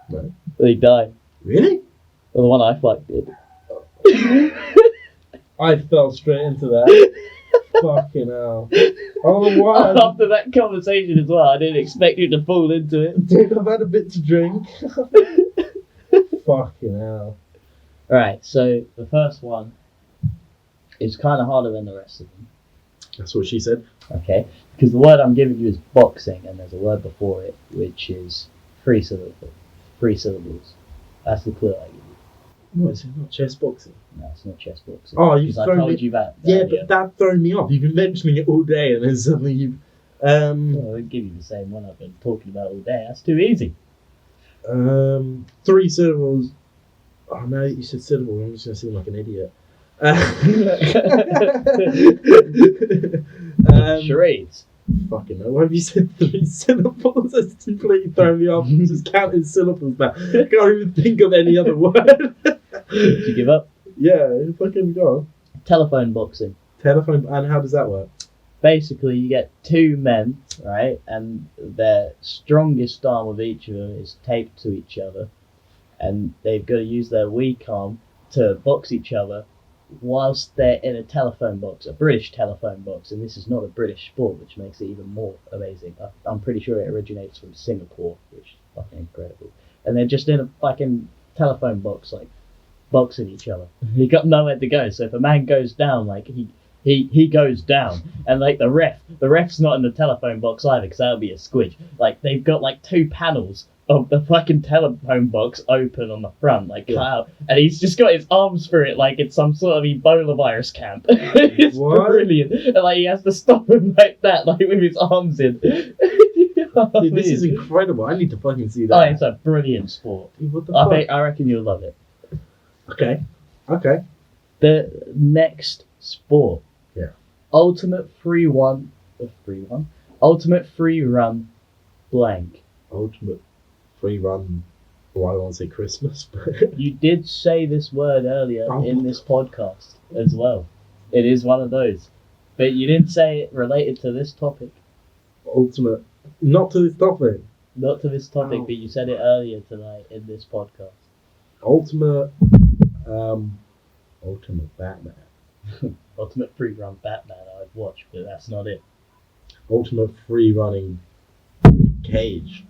[SPEAKER 1] No.
[SPEAKER 2] They die.
[SPEAKER 1] Really?
[SPEAKER 2] Well, the one I fucked did.
[SPEAKER 1] I fell straight into that. Fucking hell. Oh, why?
[SPEAKER 2] After that conversation as well, I didn't expect you to fall into it.
[SPEAKER 1] Dude, I've had a bit to drink. Fucking hell.
[SPEAKER 2] Alright, so the first one is kind of harder than the rest of them.
[SPEAKER 1] That's what she said.
[SPEAKER 2] Okay, because the word I'm giving you is boxing, and there's a word before it, which is three syllables. That's the clue I give you.
[SPEAKER 1] What is it? Not chess boxing?
[SPEAKER 2] No, it's not chess boxing.
[SPEAKER 1] Oh, you've
[SPEAKER 2] I
[SPEAKER 1] thrown
[SPEAKER 2] told
[SPEAKER 1] me...
[SPEAKER 2] you that.
[SPEAKER 1] Yeah, but that thrown me off. You've been mentioning it all day, and then suddenly you...
[SPEAKER 2] Well, I'll give you the same one I've been talking about all day. That's too easy.
[SPEAKER 1] 3 syllables. Oh, no, you said syllables. I'm just going to seem like an idiot.
[SPEAKER 2] Charades.
[SPEAKER 1] Fucking hell. Why have you said 3 syllables? That's completely thrown me off. I'm just counting syllables now. I can't even think of any other word.
[SPEAKER 2] Did you give up?
[SPEAKER 1] Yeah, fucking go.
[SPEAKER 2] Telephone boxing.
[SPEAKER 1] Telephone, and how does that work?
[SPEAKER 2] Basically, you get two men, right, and their strongest arm of each of them is taped to each other, and they've got to use their weak arm to box each other whilst they're in a telephone box, a British telephone box, and this is not a British sport, which makes it even more amazing. I'm pretty sure it originates from Singapore, which is fucking incredible. And they're just in a fucking telephone box, like, boxing each other. He got nowhere to go, so if a man goes down, like, he goes down, and like the ref's not in the telephone box either, because that would be a squidge. Like, they've got like 2 panels of the fucking telephone box open on the front, like, cut out, and he's just got his arms through it like it's some sort of Ebola virus camp. It's brilliant, and like he has to stop him like that, like with his arms in.
[SPEAKER 1] Dude, this is incredible. I need to fucking see that.
[SPEAKER 2] Oh, it's a brilliant sport.
[SPEAKER 1] Dude, what the fuck?
[SPEAKER 2] I reckon you'll love it.
[SPEAKER 1] Okay.
[SPEAKER 2] The next sport.
[SPEAKER 1] Yeah.
[SPEAKER 2] Ultimate free run blank.
[SPEAKER 1] Ultimate free run. Well, I don't want to say Christmas, but
[SPEAKER 2] You did say this word earlier in this podcast as well. It is one of those. But you didn't say it related to this topic.
[SPEAKER 1] ultimate. Not to this topic.
[SPEAKER 2] Not to this topic, but you said it earlier tonight in this podcast.
[SPEAKER 1] Ultimate Batman.
[SPEAKER 2] Ultimate free run Batman I'd watch, but that's not it.
[SPEAKER 1] Ultimate free running Cage.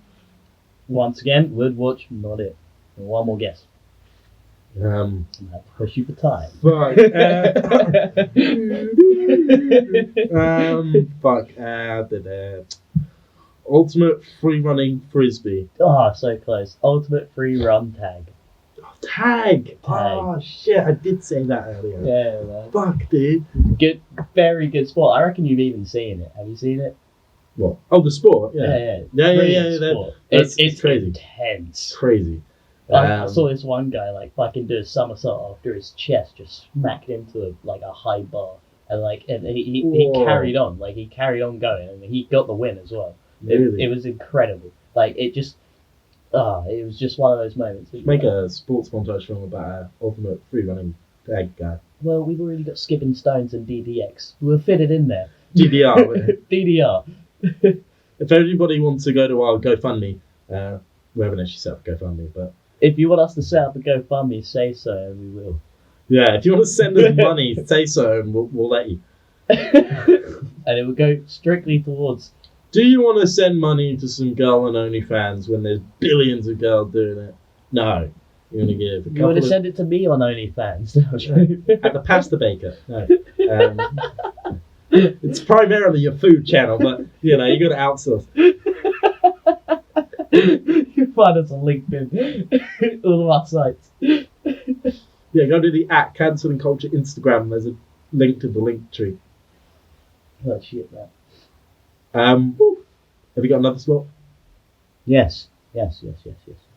[SPEAKER 2] Once again, would watch, not it. And one more guess. I'm gonna have to push you for time.
[SPEAKER 1] Fuck. Ultimate free running frisbee.
[SPEAKER 2] Oh, so close. Ultimate free run tag.
[SPEAKER 1] Oh, tag. Oh shit! I did say that earlier.
[SPEAKER 2] Yeah, man.
[SPEAKER 1] Fuck, dude.
[SPEAKER 2] Good, very good sport. I reckon you've even seen it. Have you seen it?
[SPEAKER 1] What? Oh, the sport.
[SPEAKER 2] Yeah.
[SPEAKER 1] Yeah.
[SPEAKER 2] Sport.
[SPEAKER 1] It's crazy.
[SPEAKER 2] Intense.
[SPEAKER 1] Crazy.
[SPEAKER 2] I saw this one guy like fucking do a somersault after his chest just smacked into a high bar, and he carried on, he carried on going, and he got the win as well.
[SPEAKER 1] Really?
[SPEAKER 2] It was incredible. It was just one of those moments.
[SPEAKER 1] Make a sports montage film about an ultimate free running tag guy.
[SPEAKER 2] Well, we've already got Skipping Stones and DDX. We'll fit it in there.
[SPEAKER 1] DDR.
[SPEAKER 2] DDR.
[SPEAKER 1] If everybody wants to go to our GoFundMe, we haven't actually set up GoFundMe, but
[SPEAKER 2] if you want us to set up a GoFundMe, say so, and we will.
[SPEAKER 1] Yeah, if you want to send us money, say so, and we'll let you.
[SPEAKER 2] And it will go strictly towards.
[SPEAKER 1] Do you want to send money to some girl on OnlyFans when there's billions of girls doing it? No. You're going to give a couple.
[SPEAKER 2] You want to send it to me on OnlyFans?
[SPEAKER 1] At the pasta baker. No. It's primarily a food channel, but you got to outsource.
[SPEAKER 2] You find us on LinkedIn, all of our sites.
[SPEAKER 1] Yeah, go to the @Cancelling Culture Instagram. There's a link to the link tree.
[SPEAKER 2] Oh shit, man.
[SPEAKER 1] Have you got another spot?
[SPEAKER 2] Yes. Of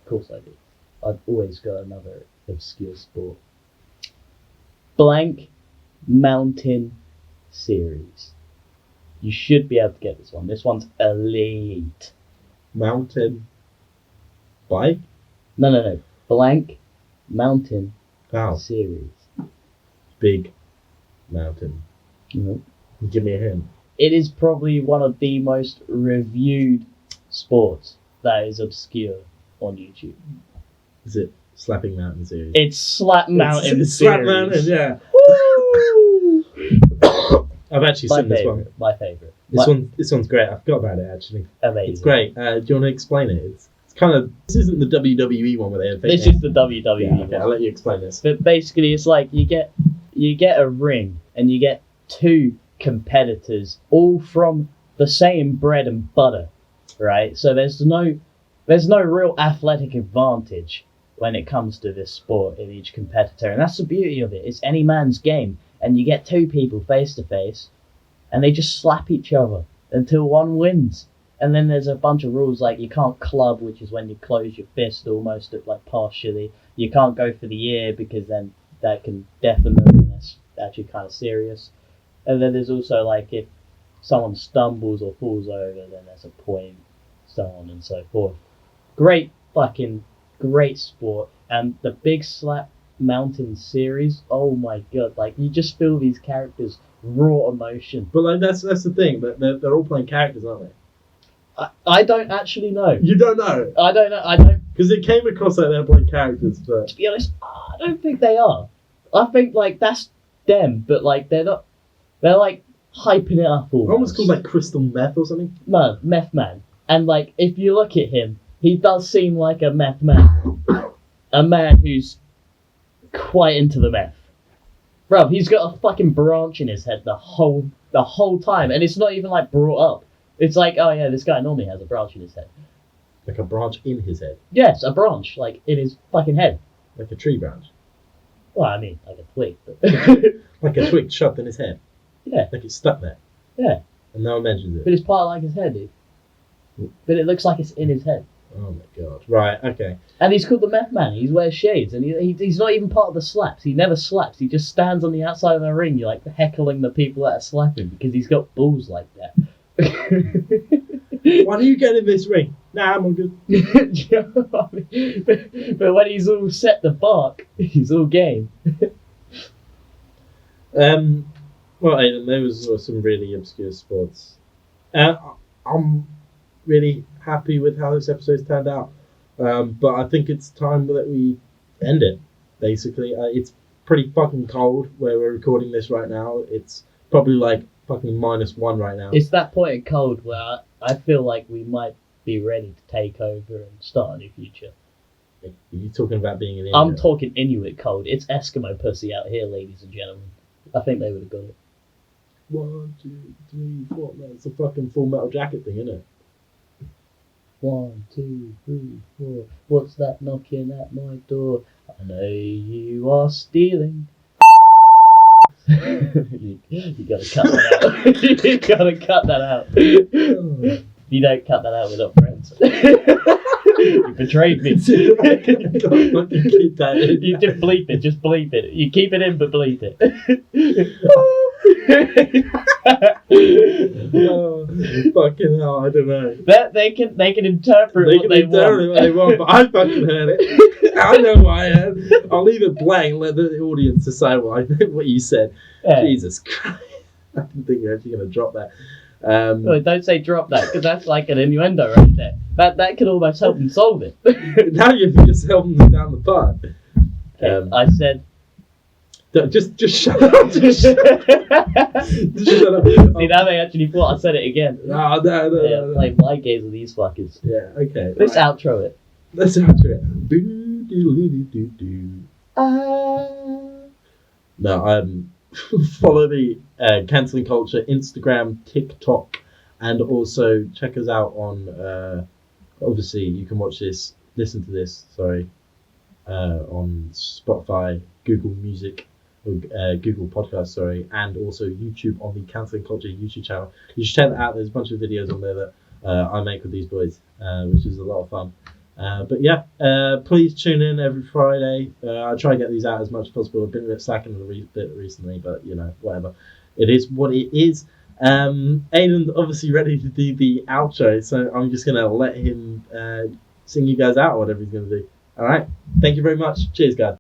[SPEAKER 2] course I do. I've always got another obscure sport. Blank Mountain Series. You should be able to get this one. This one's elite.
[SPEAKER 1] Mountain bike?
[SPEAKER 2] No. Blank Mountain
[SPEAKER 1] Oh,
[SPEAKER 2] Series.
[SPEAKER 1] big mountain.
[SPEAKER 2] Mm-hmm.
[SPEAKER 1] Give me a hint.
[SPEAKER 2] It is probably one of the most reviewed sports that is obscure on YouTube.
[SPEAKER 1] Is it Slapping Mountain Series?
[SPEAKER 2] It's Slap Mountain
[SPEAKER 1] It's
[SPEAKER 2] Series.
[SPEAKER 1] Slap Mountain, yeah.
[SPEAKER 2] Woo!
[SPEAKER 1] I've actually seen this one.
[SPEAKER 2] My favourite.
[SPEAKER 1] This one's great. I forgot about it actually.
[SPEAKER 2] Amazing.
[SPEAKER 1] It's great. Do you want to explain it? It's kind of. This isn't the WWE one where they have.
[SPEAKER 2] This is the WWE
[SPEAKER 1] Yeah, okay,
[SPEAKER 2] one.
[SPEAKER 1] I'll let you explain this.
[SPEAKER 2] But basically, it's like you get a ring and you get 2 competitors, all from the same bread and butter, right? So there's no real athletic advantage when it comes to this sport in each competitor, and that's the beauty of it. It's any man's game, and you get 2 people face to face, and they just slap each other until one wins. And then there's a bunch of rules, like you can't club, which is when you close your fist almost partially. You can't go for the ear because then that can deafen them, and that's actually kind of serious. And then there's also if someone stumbles or falls over, then there's a point, so on and so forth. Great sport. And the Big Slap Mountain Series, oh my god, you just feel these characters' raw emotion.
[SPEAKER 1] But that's the thing. They're all playing characters, aren't they?
[SPEAKER 2] I don't actually know.
[SPEAKER 1] You don't know?
[SPEAKER 2] I don't know. I don't.
[SPEAKER 1] Because it came across like they're playing characters, but
[SPEAKER 2] To be honest, I don't think they are. I think like that's them, but like they're not. They're like hyping it up almost.
[SPEAKER 1] Almost called like crystal meth or something.
[SPEAKER 2] No, meth man. And like if you look at him, he does seem like a meth man. A man who's quite into the meth. Bruv, he's got a fucking branch in his head the whole time, and it's not even like brought up. It's like, oh yeah, this guy normally has a branch in his head.
[SPEAKER 1] Like a branch in his head.
[SPEAKER 2] Yes, a branch, like in his fucking head.
[SPEAKER 1] Like a tree branch.
[SPEAKER 2] Well, I mean, like a twig. But
[SPEAKER 1] Like a twig shoved in his head.
[SPEAKER 2] Yeah.
[SPEAKER 1] Like it's stuck there.
[SPEAKER 2] Yeah.
[SPEAKER 1] And no one mentions it.
[SPEAKER 2] But it's part of like his head, dude. But it looks like it's in his head.
[SPEAKER 1] Oh my god. Right, okay.
[SPEAKER 2] And he's called the meth man. He wears shades, and he's not even part of the slaps. He never slaps. He just stands on the outside of the ring. You're like heckling the people that are slapping because he's got balls like that.
[SPEAKER 1] Why do you get in this ring? Nah, I'm all good.
[SPEAKER 2] Do you know what I mean? But when he's all set to bark, he's all game.
[SPEAKER 1] Well, Aidan, those were some really obscure sports. I'm really happy with how this episode's turned out. But I think it's time that we end it, basically. It's pretty fucking cold where we're recording this right now. It's probably like fucking -1 right now.
[SPEAKER 2] It's that point in cold where I feel like we might be ready to take over and start a new future.
[SPEAKER 1] Are you talking about being an Inuit?
[SPEAKER 2] I'm talking Inuit cold. It's Eskimo pussy out here, ladies and gentlemen. I think they would have got it.
[SPEAKER 1] 1, 2, 3, 4. That's a fucking Full Metal Jacket thing, isn't it?
[SPEAKER 2] 1, 2, 3, 4. What's that knocking at my door? I know you are stealing. you gotta cut that out. You gotta cut that out. You don't cut that out, we're not friends. You betrayed me.
[SPEAKER 1] Keep that in.
[SPEAKER 2] You just bleep it. Just bleep it. You keep it in, but bleep it.
[SPEAKER 1] Oh, fucking hell! I don't know.
[SPEAKER 2] That they can interpret what they want.
[SPEAKER 1] What they want, but I fucking heard it. I know what I heard. I'll leave it blank. Let the audience decide what you said.
[SPEAKER 2] Yeah.
[SPEAKER 1] Jesus Christ! I didn't think you're actually going to drop that.
[SPEAKER 2] Oh, don't say drop that, because that's like an innuendo right there. That could almost help them solve it.
[SPEAKER 1] Now you're just helping them down the path.
[SPEAKER 2] I said.
[SPEAKER 1] Just shut up. Just shut up.
[SPEAKER 2] See, now they actually thought I said it again.
[SPEAKER 1] No.
[SPEAKER 2] Yeah, play my games with these fuckers.
[SPEAKER 1] Yeah, okay.
[SPEAKER 2] Let's outro it.
[SPEAKER 1] Let's outro it. No, follow the Cancelling Culture Instagram, TikTok, and also check us out on, obviously you can listen to this, on Spotify, Google Music, Google Podcast, and also YouTube on the Cancelling Culture YouTube channel. You should check that out. There's a bunch of videos on there that I make with these boys, which is a lot of fun. But yeah, please tune in every Friday. I try and get these out as much as possible. I've been a bit slacking a bit recently, but whatever. It is what it is. Aiden's obviously ready to do the outro, so I'm just going to let him sing you guys out or whatever he's going to do. All right. Thank you very much. Cheers, guys.